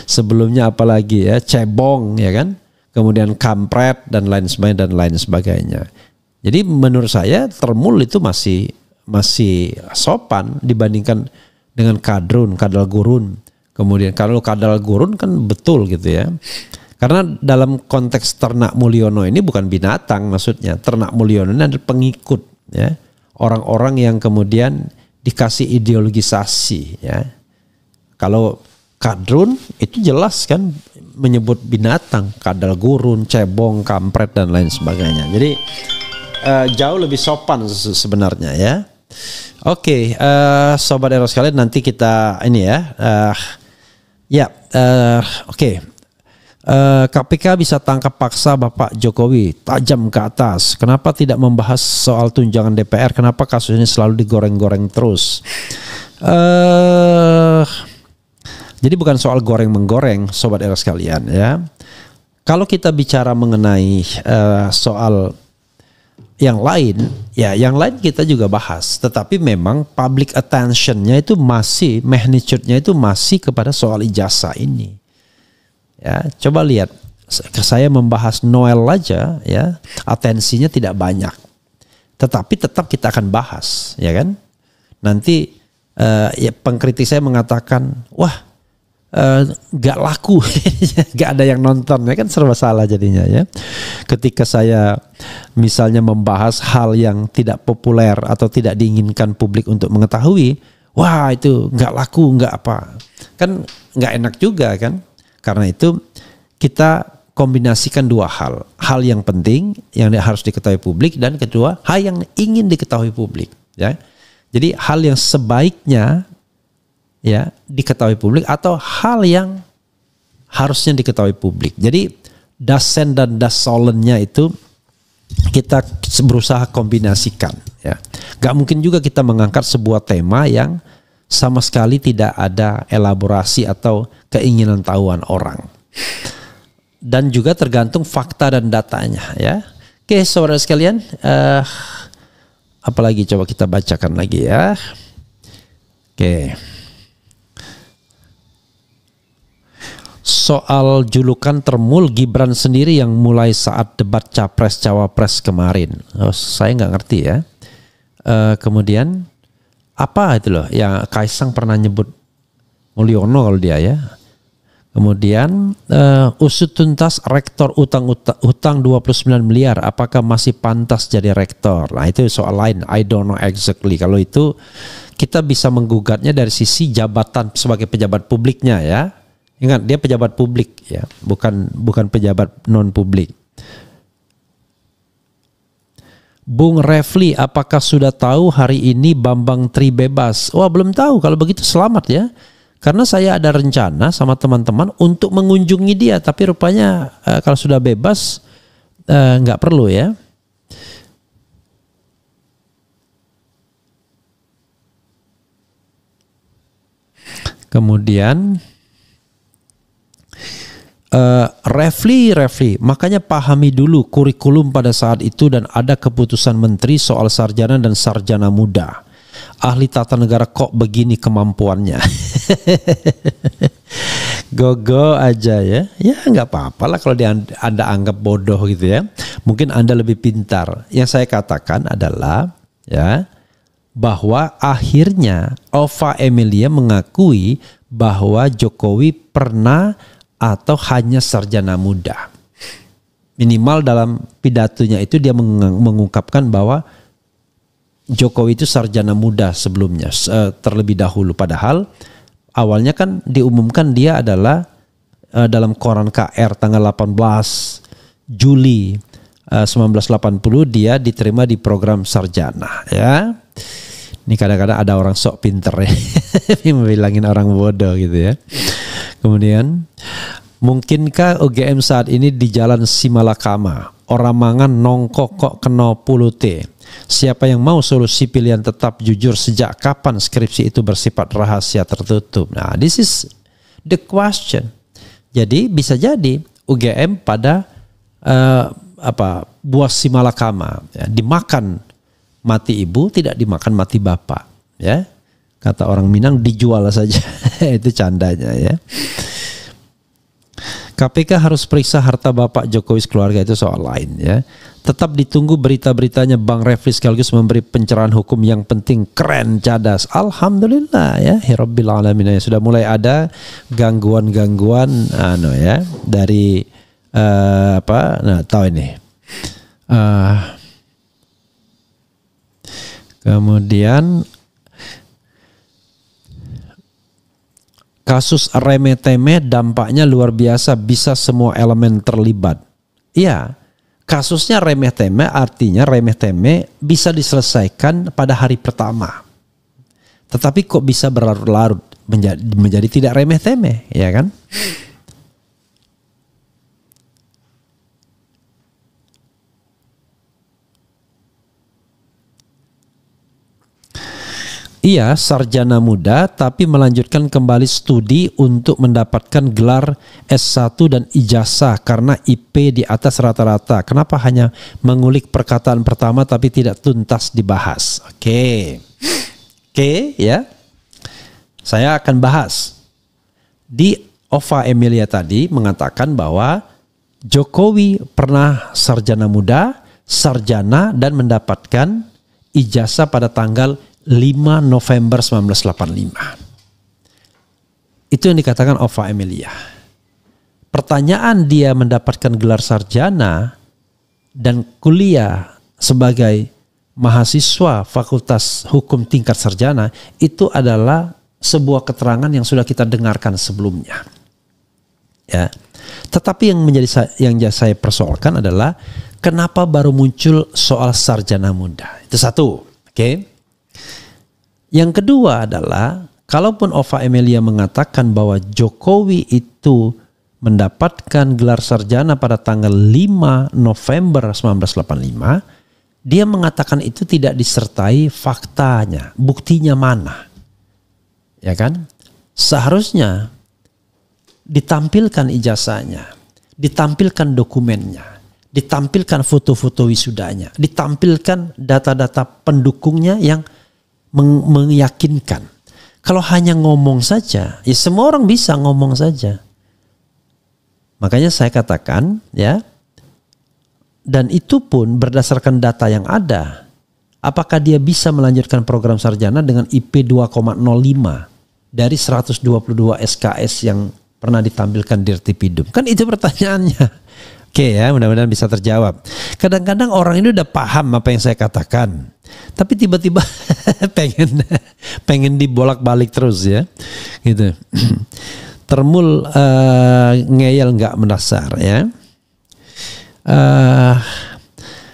sebelumnya apalagi ya, cebong ya kan. Kemudian kampret dan lain sebagainya. Jadi menurut saya termul itu masih sopan dibandingkan dengan kadrun, kadal gurun. Kemudian kalau kadal gurun kan betul gitu ya. Karena dalam konteks Ternak Mulyono ini bukan binatang maksudnya. Ternak Mulyono ini adalah pengikut ya. Orang-orang yang kemudian dikasih ideologisasi ya. Kalau kadrun itu jelas kan menyebut binatang, kadal gurun, cebong, kampret dan lain sebagainya. Jadi jauh lebih sopan sebenarnya ya. Oke, sobat Eros sekalian, nanti kita ini ya, oke. KPK bisa tangkap paksa Bapak Jokowi tajam ke atas. Kenapa tidak membahas soal tunjangan DPR? Kenapa kasus ini selalu digoreng-goreng terus? Jadi bukan soal goreng-menggoreng, sobat Eros sekalian ya. Kalau kita bicara mengenai soal yang lain, ya yang lain kita juga bahas. Tetapi memang public attention-nya itu masih, magnitude-nya itu masih kepada soal ijazah ini. Ya, coba lihat, saya membahas Noel aja ya, atensinya tidak banyak. Tetapi tetap kita akan bahas, ya kan? Nanti ya pengkritik saya mengatakan, wah gak laku, gak ada yang nonton, ya kan serba salah jadinya ya. Ketika saya misalnya membahas hal yang tidak populer atau tidak diinginkan publik untuk mengetahui, wah itu gak laku, gak apa, kan gak enak juga kan. Karena itu kita kombinasikan dua hal. Hal yang penting yang harus diketahui publik, dan kedua hal yang ingin diketahui publik ya. Jadi hal yang sebaiknya ya diketahui publik atau hal yang harusnya diketahui publik. Jadi dasen dan dasolennya itu kita berusaha kombinasikan ya. Gak mungkin juga kita mengangkat sebuah tema yang sama sekali tidak ada elaborasi atau keinginan tahuan orang. Dan juga tergantung fakta dan datanya ya. Oke, saudara sekalian, apalagi coba kita bacakan lagi ya. Oke. Soal julukan termul Gibran sendiri yang mulai saat debat capres cawapres kemarin. Saya nggak ngerti ya. Kemudian apa itu loh yang Kaisang pernah nyebut Mulyono kalau dia ya. Kemudian usut tuntas rektor utang 29 miliar. Apakah masih pantas jadi rektor? Nah itu soal lain. I don't know exactly. Kalau itu kita bisa menggugatnya dari sisi jabatan sebagai pejabat publiknya ya. Ingat dia pejabat publik ya, bukan pejabat non publik. Bung Refli, apakah sudah tahu hari ini Bambang Tri bebas? Wah belum tahu. Kalau begitu selamat ya. Karena saya ada rencana sama teman-teman untuk mengunjungi dia. Tapi rupanya kalau sudah bebas nggak perlu ya. Kemudian Refli, makanya pahami dulu kurikulum pada saat itu dan ada keputusan menteri soal sarjana dan sarjana muda. Ahli tata negara kok begini kemampuannya. Go aja ya. Ya nggak apa-apa lah kalau Anda anggap bodoh gitu ya. Mungkin Anda lebih pintar. Yang saya katakan adalah ya bahwa akhirnya Ova Emilia mengakui bahwa Jokowi pernah atau hanya sarjana muda. Minimal dalam pidatonya itu dia mengungkapkan bahwa Jokowi itu sarjana muda sebelumnya, terlebih dahulu. Padahal awalnya kan diumumkan dia adalah dalam koran KR tanggal 18 Juli 1980 dia diterima di program sarjana ya. Ini kadang-kadang ada orang sok pinter ya, bilangin orang bodoh gitu ya. Kemudian, mungkinkah UGM saat ini di Jalan Simalakama? Orang mangan nongkok kok kena pulute. Siapa yang mau solusi pilihan tetap jujur, sejak kapan skripsi itu bersifat rahasia tertutup? Nah, this is the question. Jadi bisa jadi UGM pada buah simalakama, ya, dimakan mati ibu, tidak dimakan mati bapak, ya. Kata orang Minang, dijual saja. Itu candanya, ya. KPK harus periksa harta Bapak Jokowi keluarga, itu soal lain, ya. Tetap ditunggu berita-beritanya. Bang Refli sekaligus memberi pencerahan hukum yang penting. Keren, cadas. Alhamdulillah, ya. Hirabbil alamin, ya. Sudah mulai ada gangguan-gangguan ya dari nah, tahu ini. Kemudian kasus remeh-temeh dampaknya luar biasa, bisa semua elemen terlibat. Iya, kasusnya remeh-temeh, artinya remeh-temeh bisa diselesaikan pada hari pertama. Tetapi kok bisa berlarut-larut menjadi tidak remeh-temeh, ya kan? Ia sarjana muda tapi melanjutkan kembali studi untuk mendapatkan gelar S1 dan ijazah karena IP di atas rata-rata. Kenapa hanya mengulik perkataan pertama tapi tidak tuntas dibahas? Oke, ya. Saya akan bahas. Di Ova Emilia tadi mengatakan bahwa Jokowi pernah sarjana muda, sarjana, dan mendapatkan ijazah pada tanggal 5 November 1985. Itu yang dikatakan Ova Emilia. Pertanyaan dia mendapatkan gelar sarjana dan kuliah sebagai mahasiswa Fakultas Hukum tingkat sarjana itu adalah sebuah keterangan yang sudah kita dengarkan sebelumnya. Ya. Tetapi yang saya persoalkan adalah kenapa baru muncul soal sarjana muda. Itu satu, oke? Yang kedua adalah, kalaupun Ova Emilia mengatakan bahwa Jokowi itu mendapatkan gelar sarjana pada tanggal 5 November 1985, dia mengatakan itu tidak disertai faktanya, buktinya mana? Ya kan? Seharusnya ditampilkan ijazahnya, ditampilkan dokumennya, ditampilkan foto-foto wisudanya, ditampilkan data-data pendukungnya yang meyakinkan. Kalau hanya ngomong saja, ya semua orang bisa ngomong saja. Makanya saya katakan, ya, dan itu pun berdasarkan data yang ada. Apakah dia bisa melanjutkan program sarjana dengan IP 2,05 dari 122 SKS yang pernah ditampilkan di Dirtipidum? Kan itu pertanyaannya. Oke, ya, mudah-mudahan bisa terjawab. Kadang-kadang orang ini udah paham apa yang saya katakan, tapi tiba-tiba pengen dibolak-balik terus, ya, gitu. Termul ngeyel nggak mendasar, ya.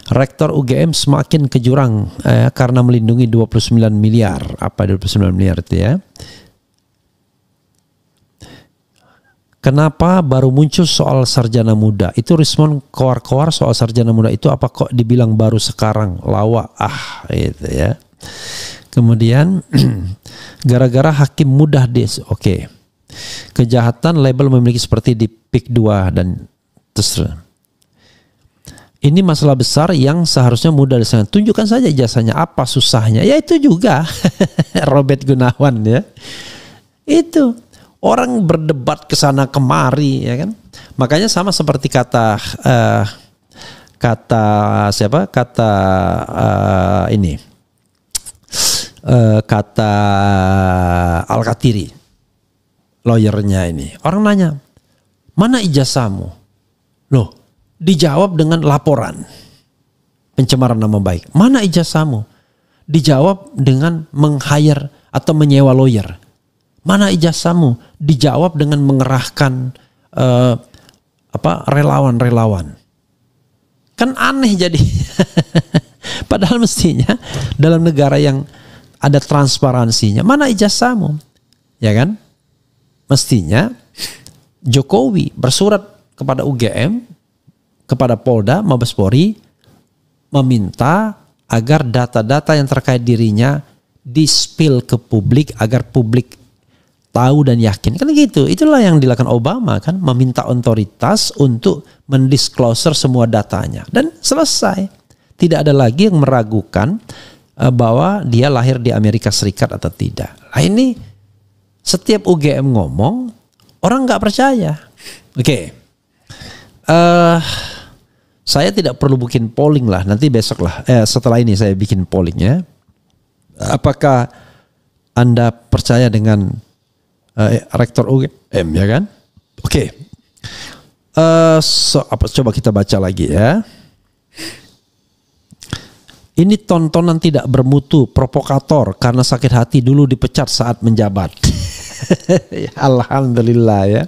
Rektor UGM semakin ke jurang karena melindungi 29 miliar. Apa 29 miliar itu, ya? Kenapa baru muncul soal sarjana muda? Itu respon koar-koar soal sarjana muda itu apa kok dibilang baru sekarang? Lawak, itu, ya. Kemudian gara-gara hakim mudah oke. Kejahatan label memiliki seperti di PIK 2 dan terus. Ini masalah besar yang seharusnya mudah disana. Tunjukkan saja ijazahnya, apa susahnya? Ya itu juga. Robert Gunawan, ya. Itu. Orang berdebat ke sana kemari, ya kan? Makanya sama seperti kata Al-Katiri, lawyernya ini. Orang nanya, mana ijazahmu? Loh, dijawab dengan laporan pencemaran nama baik. Mana ijazahmu? Dijawab dengan meng-hire atau menyewa lawyer. Mana ijazahmu? Dijawab dengan mengerahkan relawan-relawan. Kan aneh jadi. Padahal mestinya dalam negara yang ada transparansinya, mana ijazahmu? Ya kan? Mestinya Jokowi bersurat kepada UGM, kepada Polda, Mabes Polri, meminta agar data-data yang terkait dirinya di-spill ke publik agar publik tahu dan yakin. Kan gitu. Itulah yang dilakukan Obama kan, meminta otoritas untuk mendisclosure semua datanya dan selesai. Tidak ada lagi yang meragukan bahwa dia lahir di Amerika Serikat atau tidak. Nah ini setiap UGM ngomong orang nggak percaya. Oke. Saya tidak perlu bikin polling lah, nanti besok lah. Setelah ini saya bikin pollingnya. Apakah Anda percaya dengan rektor UGM, ya kan? Oke. Coba kita baca lagi ya. Ini tontonan tidak bermutu, provokator karena sakit hati dulu dipecat saat menjabat. Alhamdulillah ya.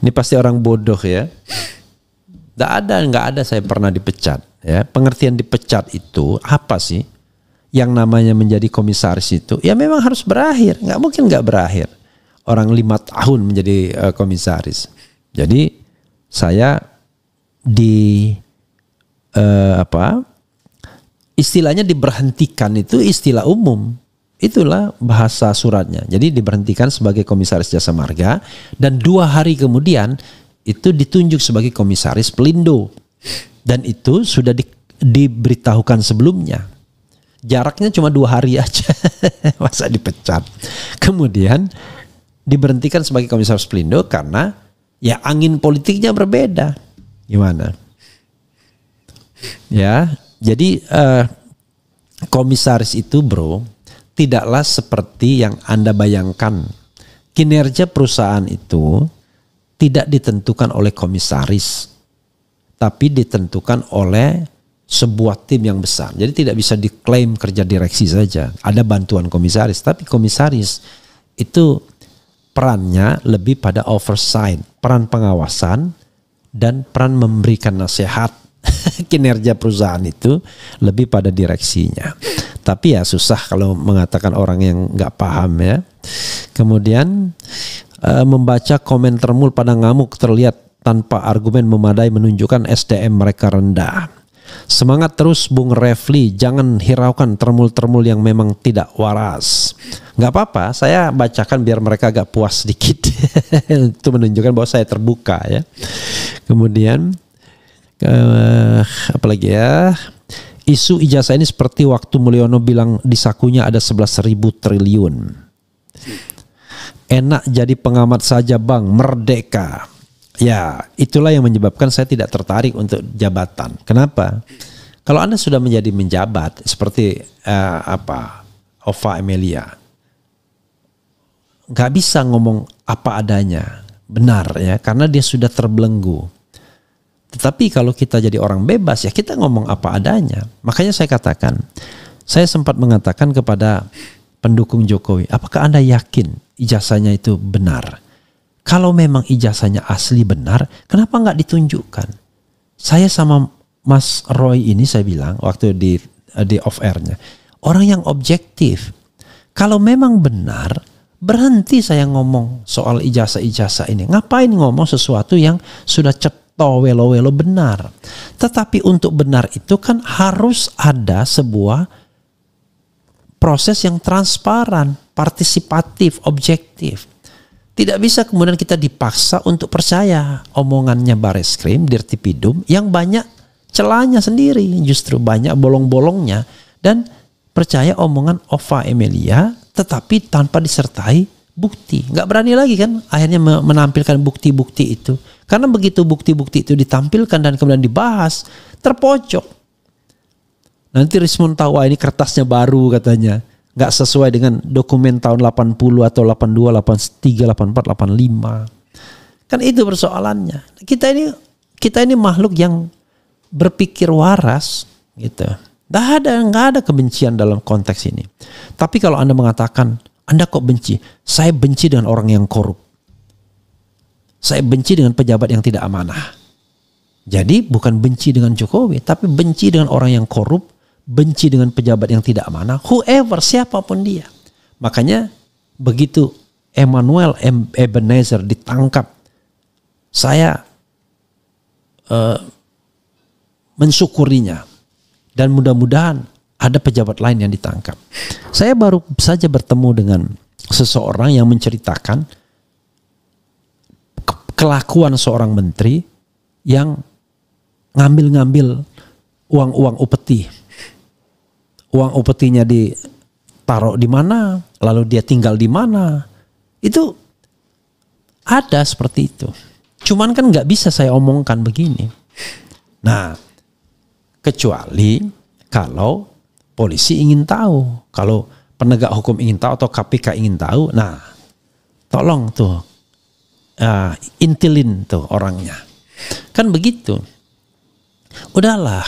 Ini pasti orang bodoh ya. Nggak ada saya pernah dipecat. Ya, pengertian dipecat itu apa sih? Yang namanya menjadi komisaris itu, ya memang harus berakhir. Nggak mungkin nggak berakhir. Orang 5 tahun menjadi komisaris. Jadi saya istilahnya diberhentikan itu istilah umum. Itulah bahasa suratnya. Jadi diberhentikan sebagai komisaris jasa marga dan 2 hari kemudian itu ditunjuk sebagai komisaris Pelindo. Dan itu sudah diberitahukan sebelumnya. Jaraknya cuma 2 hari aja. Masa dipecat. Kemudian diberhentikan sebagai komisaris Pelindo karena ya angin politiknya berbeda. Gimana? Ya, jadi komisaris itu bro tidaklah seperti yang Anda bayangkan. Kinerja perusahaan itu tidak ditentukan oleh komisaris, tapi ditentukan oleh sebuah tim yang besar. Jadi tidak bisa diklaim kerja direksi saja. Ada bantuan komisaris, tapi komisaris itu perannya lebih pada oversight, peran pengawasan dan peran memberikan nasihat. Kinerja perusahaan itu lebih pada direksinya. Tapi ya susah kalau mengatakan orang yang nggak paham ya. Kemudian membaca komen termul pada ngamuk terlihat tanpa argumen memadai menunjukkan SDM mereka rendah. Semangat terus Bung Refli, jangan hiraukan termul-termul yang memang tidak waras. Nggak apa-apa, saya bacakan biar mereka agak puas sedikit. Itu menunjukkan bahwa saya terbuka ya. Kemudian apalagi ya, isu ijazah ini seperti waktu Mulyono bilang di sakunya ada 11.000 triliun. Enak jadi pengamat saja bang, merdeka. Ya itulah yang menyebabkan saya tidak tertarik untuk jabatan. Kenapa? Kalau Anda sudah menjadi menjabat seperti Ova Emilia, nggak bisa ngomong apa adanya, benar ya, karena dia sudah terbelenggu. Tetapi kalau kita jadi orang bebas ya kita ngomong apa adanya. Makanya saya katakan, saya sempat mengatakan kepada pendukung Jokowi, apakah Anda yakin ijazahnya itu benar? Kalau memang ijazahnya asli benar, kenapa nggak ditunjukkan? Saya sama Mas Roy ini saya bilang waktu di off airnya, orang yang objektif. Kalau memang benar, berhenti saya ngomong soal ijazah-ijazah ini. Ngapain ngomong sesuatu yang sudah welo-welo benar. Tetapi untuk benar itu kan harus ada sebuah proses yang transparan, partisipatif, objektif. Tidak bisa kemudian kita dipaksa untuk percaya omongannya Bareskrim, Dirtipidum yang banyak celahnya sendiri, justru banyak bolong-bolongnya, dan percaya omongan Ova Emilia tetapi tanpa disertai bukti. Nggak berani lagi kan akhirnya menampilkan bukti-bukti itu. Karena begitu bukti-bukti itu ditampilkan dan kemudian dibahas, terpojok. Nanti Rismon tahu ini kertasnya baru katanya. Nggak sesuai dengan dokumen tahun 80 atau 82, 83, 84, 85. Kan itu persoalannya. Kita ini makhluk yang berpikir waras gitu. Nggak ada kebencian dalam konteks ini. Tapi kalau Anda mengatakan, Anda kok benci? Saya benci dengan orang yang korup. Saya benci dengan pejabat yang tidak amanah. Jadi bukan benci dengan Jokowi, tapi benci dengan orang yang korup, benci dengan pejabat yang tidak amanah, whoever, siapapun dia. Makanya begitu Emmanuel Ebenezer ditangkap, saya mensyukurinya. Dan mudah-mudahan ada pejabat lain yang ditangkap. Saya baru saja bertemu dengan seseorang yang menceritakan kelakuan seorang menteri yang ngambil-ngambil uang-uang upeti. Uang upetinya ditaruh di mana, lalu dia tinggal di mana. Itu ada seperti itu. Cuman kan nggak bisa saya omongkan begini. Nah, kecuali kalau polisi ingin tahu, kalau penegak hukum ingin tahu atau KPK ingin tahu, nah tolong tuh intilin tuh orangnya. Kan begitu. Udahlah.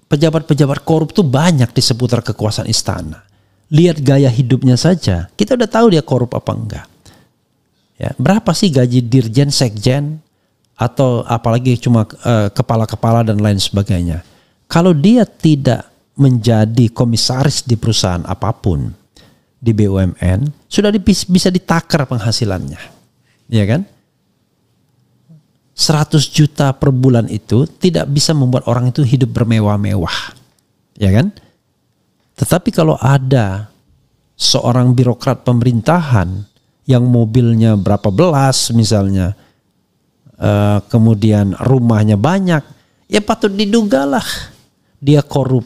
Pejabat-pejabat korup tuh banyak di seputar kekuasaan istana. Lihat gaya hidupnya saja, kita udah tahu dia korup apa enggak. Ya, berapa sih gaji dirjen, sekjen, atau apalagi cuma kepala-kepala dan lain sebagainya. Kalau dia tidak menjadi komisaris di perusahaan apapun di BUMN, sudah bisa ditakar penghasilannya. Ya kan? 100 juta per bulan itu tidak bisa membuat orang itu hidup bermewah-mewah. Ya kan? Tetapi kalau ada seorang birokrat pemerintahan yang mobilnya berapa belas misalnya, kemudian rumahnya banyak, ya patut didugalah dia korup.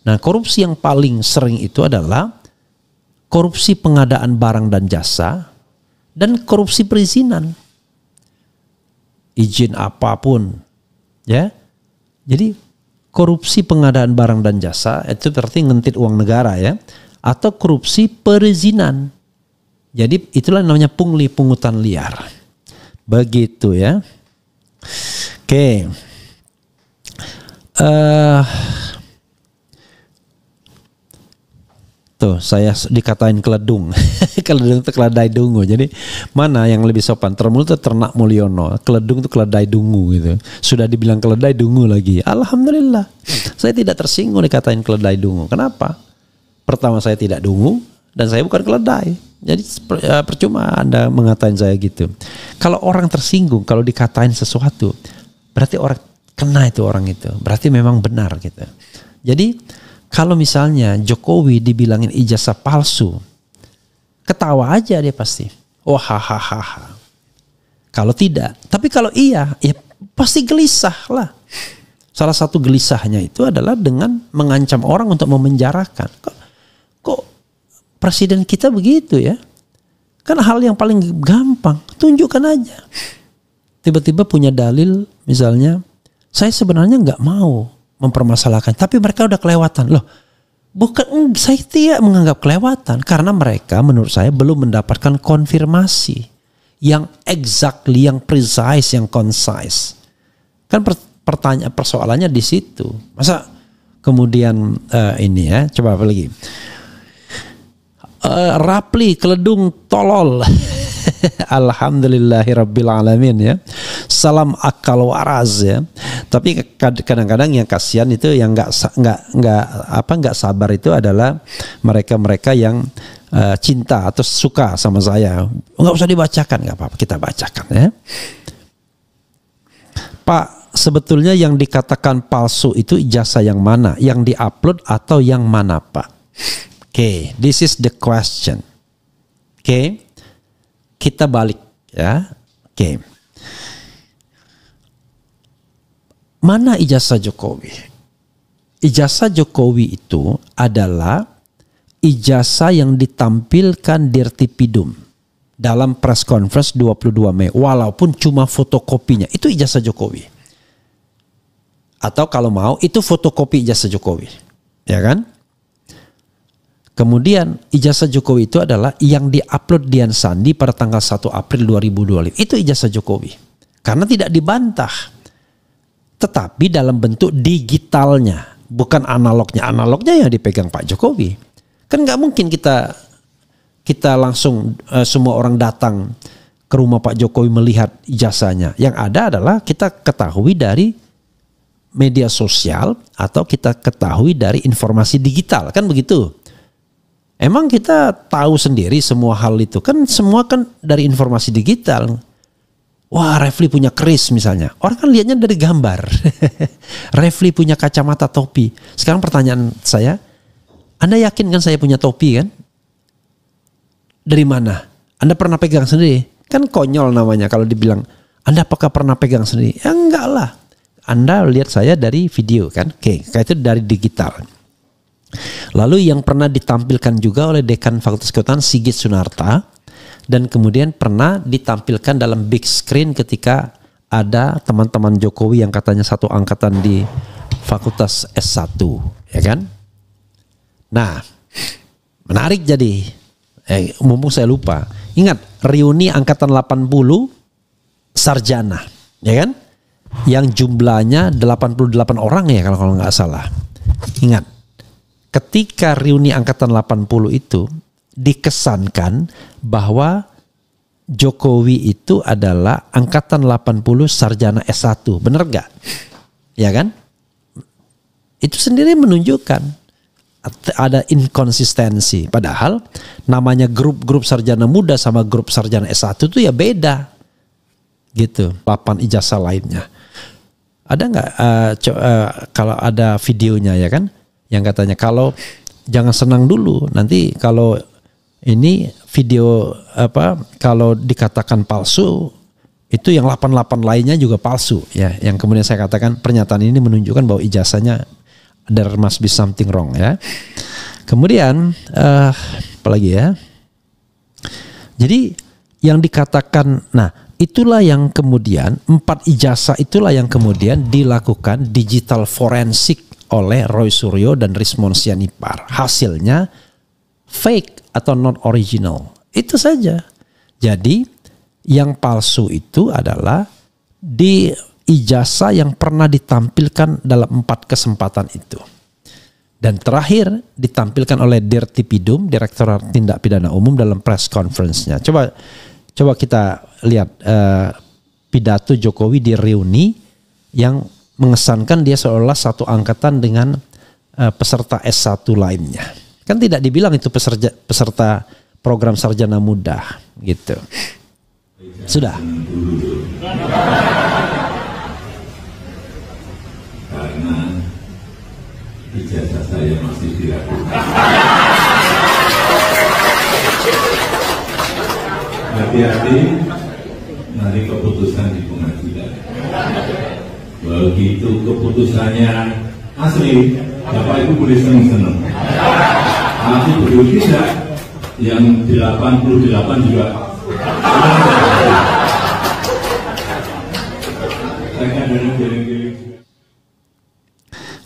Nah, korupsi yang paling sering itu adalah korupsi pengadaan barang dan jasa dan korupsi perizinan. Izin apapun, ya. Jadi korupsi pengadaan barang dan jasa itu berarti ngentit uang negara, ya. Atau korupsi perizinan. Jadi itulah namanya pungli, pungutan liar. Begitu, ya. Oke. Tuh saya dikatain keledung. Keledung itu keledai dungu. Jadi mana yang lebih sopan? Termul itu ternak Mulyono, keledung itu keledai dungu gitu. Sudah dibilang keledai dungu lagi. Alhamdulillah. Saya tidak tersinggung dikatain keledai dungu. Kenapa? Pertama, saya tidak dungu dan saya bukan keledai. Jadi percuma Anda mengatain saya gitu. Kalau orang tersinggung kalau dikatain sesuatu, berarti orang kena itu orang itu. Berarti memang benar gitu. Jadi kalau misalnya Jokowi dibilangin ijazah palsu, ketawa aja dia pasti. Oh hahaha. Kalau tidak, tapi kalau iya, ya pasti gelisah lah. Salah satu gelisahnya itu adalah dengan mengancam orang untuk memenjarakan. Kok presiden kita begitu ya? Kan hal yang paling gampang, tunjukkan aja. Tiba-tiba punya dalil, misalnya, saya sebenarnya nggak mau mempermasalahkan, tapi mereka udah kelewatan. Loh, bukan, saya tidak menganggap kelewatan karena mereka menurut saya belum mendapatkan konfirmasi yang exactly, yang precise, yang concise. Kan pertanyaan persoalannya di situ. Masa kemudian ini ya, coba apa lagi? Rapli keledung tolol. Alhamdulillahirabbil alamin ya. Salam akal waras ya. Tapi kadang-kadang yang kasihan itu yang nggak sabar itu adalah mereka-mereka yang cinta atau suka sama saya. Nggak usah dibacakan, nggak apa-apa, kita bacakan ya. Pak, sebetulnya yang dikatakan palsu itu ijazah yang mana? Yang diupload atau yang mana, Pak? Oke, this is the question. Oke. Kita balik ya. Oke. Mana ijazah Jokowi? Ijazah Jokowi itu adalah ijazah yang ditampilkan Dirtipidum dalam press conference 22 Mei walaupun cuma fotokopinya. Itu ijazah Jokowi. Atau kalau mau itu fotokopi ijazah Jokowi. Ya kan? Kemudian ijazah Jokowi itu adalah yang diupload Dian Sandi pada tanggal 1 April 2025. Itu ijazah Jokowi. Karena tidak dibantah. Tetapi dalam bentuk digitalnya. Bukan analognya. Analognya yang dipegang Pak Jokowi. Kan gak mungkin kita langsung semua orang datang ke rumah Pak Jokowi melihat ijazahnya. Yang ada adalah kita ketahui dari media sosial atau kita ketahui dari informasi digital. Kan begitu. Emang kita tahu sendiri semua hal itu kan semua kan dari informasi digital. Wah, Refli punya keris misalnya. Orang kan lihatnya dari gambar. Refli punya kacamata topi. Sekarang pertanyaan saya, Anda yakin kan saya punya topi kan? Dari mana? Anda pernah pegang sendiri? Kan konyol namanya kalau dibilang, Anda apakah pernah pegang sendiri? Ya enggak lah. Anda lihat saya dari video kan? Oke, kayak itu dari digital. Lalu yang pernah ditampilkan juga oleh Dekan Fakultas Kedokteran Sigit Sunarta, dan kemudian pernah ditampilkan dalam big screen ketika ada teman-teman Jokowi yang katanya satu angkatan di Fakultas S1, ya kan? Nah, menarik jadi. Mumpung saya lupa. Ingat, reuni angkatan 80 sarjana, ya kan? Yang jumlahnya 88 orang ya kalau nggak salah. Ingat, ketika reuni angkatan 80 itu dikesankan bahwa Jokowi itu adalah angkatan 80 sarjana S1. Bener gak? Ya kan? Itu sendiri menunjukkan ada inkonsistensi. Padahal namanya grup-grup sarjana muda sama grup sarjana S1 itu ya beda. Gitu. 8 ijazah lainnya. Ada gak kalau ada videonya ya kan? Yang katanya kalau jangan senang dulu. Nanti kalau ini video kalau dikatakan palsu itu yang 88 lainnya juga palsu ya. Yang kemudian saya katakan pernyataan ini menunjukkan bahwa ijazahnya there must be something wrong ya. Kemudian apalagi ya. Jadi yang dikatakan, nah itulah yang kemudian 4 ijazah itulah yang kemudian dilakukan digital forensik oleh Roy Suryo dan Rismon Sianipar. Hasilnya fake atau non original. Itu saja. Jadi yang palsu itu adalah di ijazah yang pernah ditampilkan dalam 4 kesempatan itu. Dan terakhir ditampilkan oleh Dirtipidum, Direktorat Tindak Pidana Umum dalam press conference-nya. Coba kita lihat pidato Jokowi di reuni yang mengesankan dia seolah satu angkatan dengan peserta S1 lainnya. Kan tidak dibilang itu peserta program sarjana muda gitu. Sudah. Karena ijazah saya masih diragukan. Hati-hati nanti keputusan di pengadilan. Begitu keputusannya asli, Bapak Ibu boleh senang-senang. Tapi begitu tidak, yang 88 juga.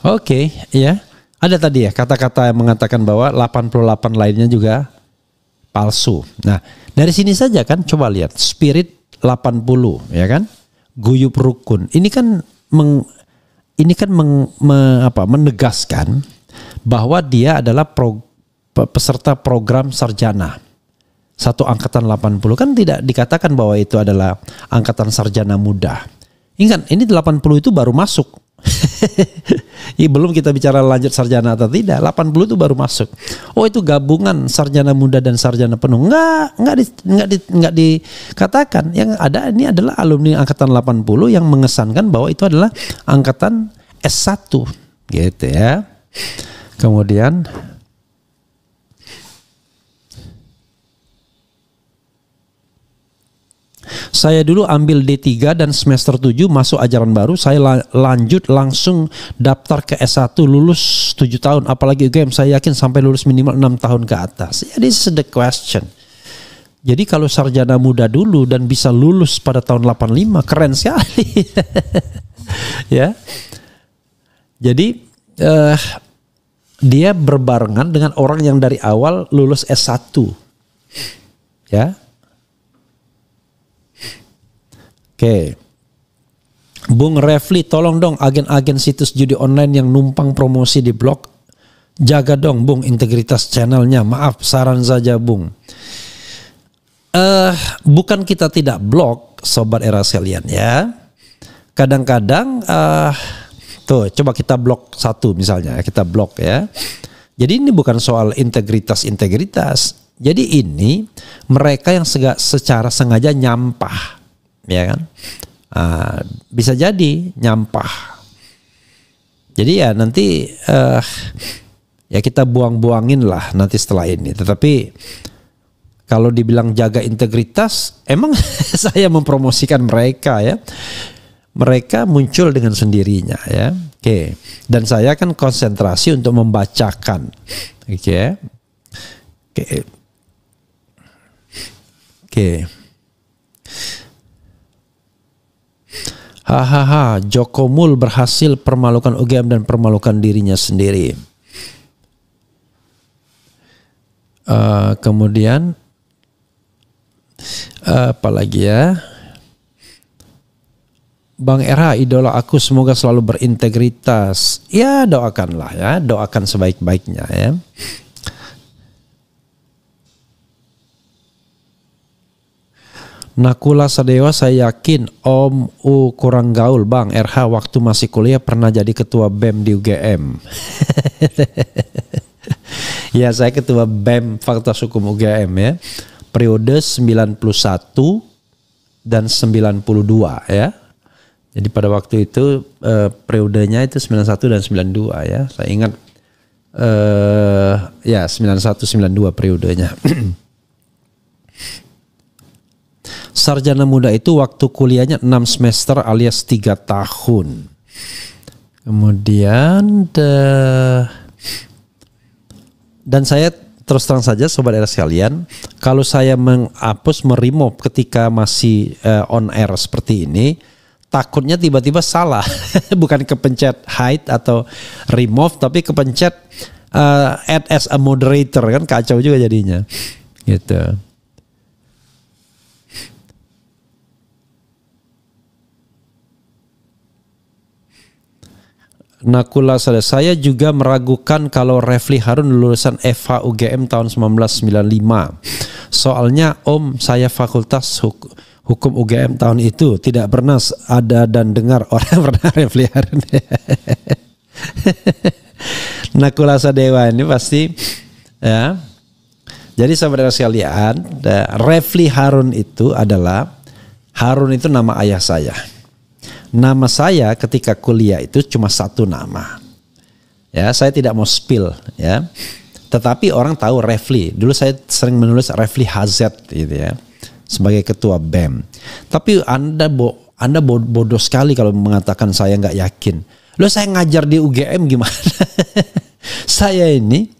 Oke, ya. Ada tadi ya kata-kata yang mengatakan bahwa 88 lainnya juga palsu. Nah, dari sini saja kan coba lihat spirit 80 ya kan? Guyup rukun. Ini kan menegaskan bahwa dia adalah peserta program sarjana. Satu angkatan 80 kan tidak dikatakan bahwa itu adalah angkatan sarjana muda. Ingat, ini 80 itu baru masuk. Belum kita bicara lanjut sarjana atau tidak. 80 itu baru masuk. Oh, itu gabungan sarjana muda dan sarjana penuh. Enggak dikatakan. Yang ada ini adalah alumni angkatan 80 yang mengesankan bahwa itu adalah angkatan S1 gitu ya. Kemudian saya dulu ambil D3 dan semester 7 masuk ajaran baru, saya lanjut langsung daftar ke S1, lulus 7 tahun, apalagi UGM saya yakin sampai lulus minimal 6 tahun ke atas. Ya, this is the question. Jadi kalau sarjana muda dulu dan bisa lulus pada tahun 85, keren sekali. Ya. Jadi dia berbarengan dengan orang yang dari awal lulus S1. Ya. Oke. Bung Refli, tolong dong agen-agen situs judi online yang numpang promosi di blog. Jaga dong Bung integritas channelnya. Maaf, saran saja Bung. Bukan kita tidak blog, sobat era sekalian ya. Kadang-kadang tuh coba kita blog satu misalnya, kita blog ya. Jadi ini bukan soal integritas. Jadi ini mereka yang secara sengaja nyampah. ya kan? Bisa jadi nyampah. Jadi ya nanti ya kita buang-buangin lah nanti setelah ini. Tetapi kalau dibilang jaga integritas, emang saya mempromosikan mereka ya. Mereka muncul dengan sendirinya ya. Oke. Dan saya kan konsentrasi untuk membacakan. Oke. Hahaha, Joko Mul berhasil permalukan UGM dan permalukan dirinya sendiri. Kemudian apalagi ya, Bang RH, idola aku, semoga selalu berintegritas. Ya doakanlah ya, doakan sebaik-baiknya ya. Nakula Sadewa, saya yakin Om U kurang gaul. Bang RH waktu masih kuliah pernah jadi ketua BEM di UGM. Ya, saya ketua BEM Fakultas Hukum UGM ya. Periode 91 dan 92 ya. Jadi pada waktu itu periodenya itu 91 dan 92 ya. Saya ingat ya 91 92 periodenya. Sarjana muda itu waktu kuliahnya 6 semester alias 3 tahun. Kemudian dan saya terus terang saja sobat era sekalian, kalau saya menghapus meremove ketika masih on air seperti ini, takutnya tiba-tiba salah. Bukan kepencet hide atau remove, tapi kepencet add as a moderator, kan kacau juga jadinya. Gitu. Nakula, saya juga meragukan kalau Refli Harun lulusan FH UGM tahun 1995. Soalnya Om saya Fakultas Hukum UGM tahun itu tidak pernah ada dan dengar orang pernah Refli Harun. Nakula Sadewa ini pasti ya. Jadi saudara sekalian, Refli Harun itu adalah, Harun itu nama ayah saya. Nama saya ketika kuliah itu cuma satu nama. Ya, saya tidak mau spill ya. Tetapi orang tahu Refli. Dulu saya sering menulis Refli HZ gitu ya, sebagai ketua BEM. Tapi Anda bodoh sekali kalau mengatakan saya nggak yakin. Loh, saya ngajar di UGM gimana? Saya ini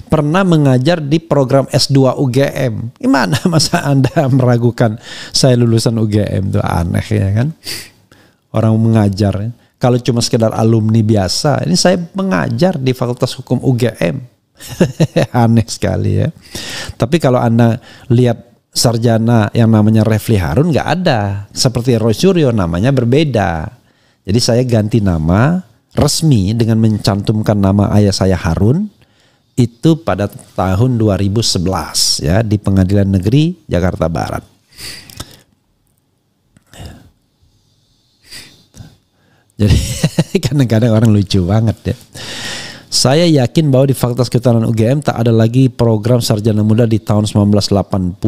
pernah mengajar di program S2 UGM. Gimana masa Anda meragukan saya lulusan UGM? Itu aneh ya kan? Orang mengajar, kalau cuma sekedar alumni biasa, ini saya mengajar di Fakultas Hukum UGM. Aneh sekali ya. Tapi kalau Anda lihat sarjana yang namanya Refli Harun, nggak ada. Seperti Roy Suryo, namanya berbeda. Jadi saya ganti nama resmi dengan mencantumkan nama ayah saya Harun itu pada tahun 2011 ya, di Pengadilan Negeri Jakarta Barat. Jadi kadang-kadang orang lucu banget ya. Saya yakin bahwa di Fakultas Kehutanan UGM tak ada lagi program sarjana muda di tahun 1980.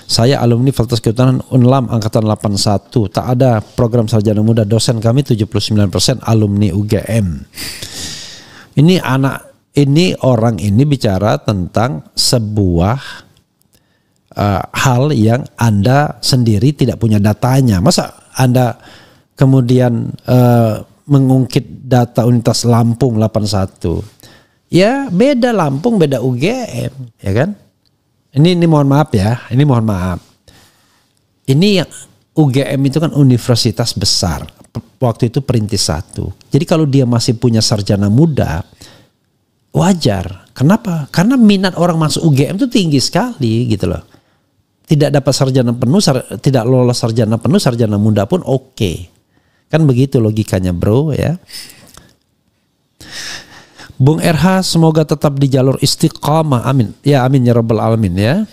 Saya alumni Fakultas Kehutanan Unlam angkatan 81. Tak ada program sarjana muda. Dosen kami 79% alumni UGM. Ini orang ini bicara tentang sebuah hal yang Anda sendiri tidak punya datanya. Masa Anda kemudian mengungkit data Unitas Lampung 81. Ya beda Lampung, beda UGM, ya kan? Ini mohon maaf ya, ini mohon maaf. Ini yang UGM itu kan universitas besar. Waktu itu perintis 1. Jadi kalau dia masih punya sarjana muda, wajar. Kenapa? Karena minat orang masuk UGM itu tinggi sekali gitu loh. Tidak dapat sarjana penuh, tidak lolos sarjana penuh, sarjana muda pun oke. Kan begitu logikanya bro ya. Bung RH semoga tetap di jalur istiqamah, amin. Ya amin ya rabbal alamin ya.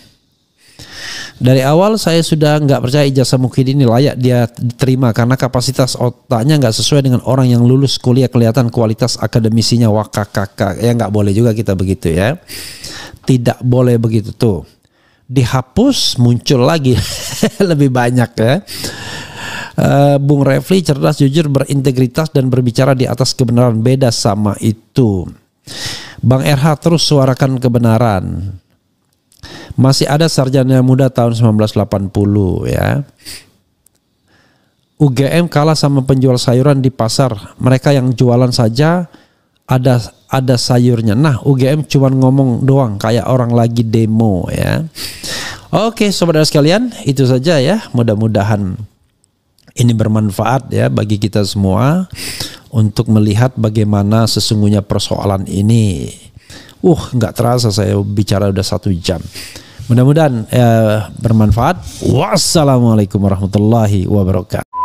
Dari awal saya sudah nggak percaya ijazah Mukhyiddin ini layak dia diterima karena kapasitas otaknya nggak sesuai dengan orang yang lulus kuliah, kelihatan kualitas akademisinya wakakaka. Ya nggak boleh juga kita begitu ya. Tidak boleh begitu tuh. dihapus muncul lagi lebih banyak ya. Bung Refli cerdas, jujur, berintegritas dan berbicara di atas kebenaran, beda sama itu. Bang RH terus suarakan kebenaran. Masih ada sarjana muda tahun 1980 ya. UGM kalah sama penjual sayuran di pasar. Mereka yang jualan saja ada sayurnya. Nah, UGM cuma ngomong doang kayak orang lagi demo ya. Oke, saudara sekalian, itu saja ya. Mudah-mudahan ini bermanfaat ya bagi kita semua untuk melihat bagaimana sesungguhnya persoalan ini. Nggak terasa saya bicara udah 1 jam. Mudah-mudahan bermanfaat. Wassalamualaikum warahmatullahi wabarakatuh.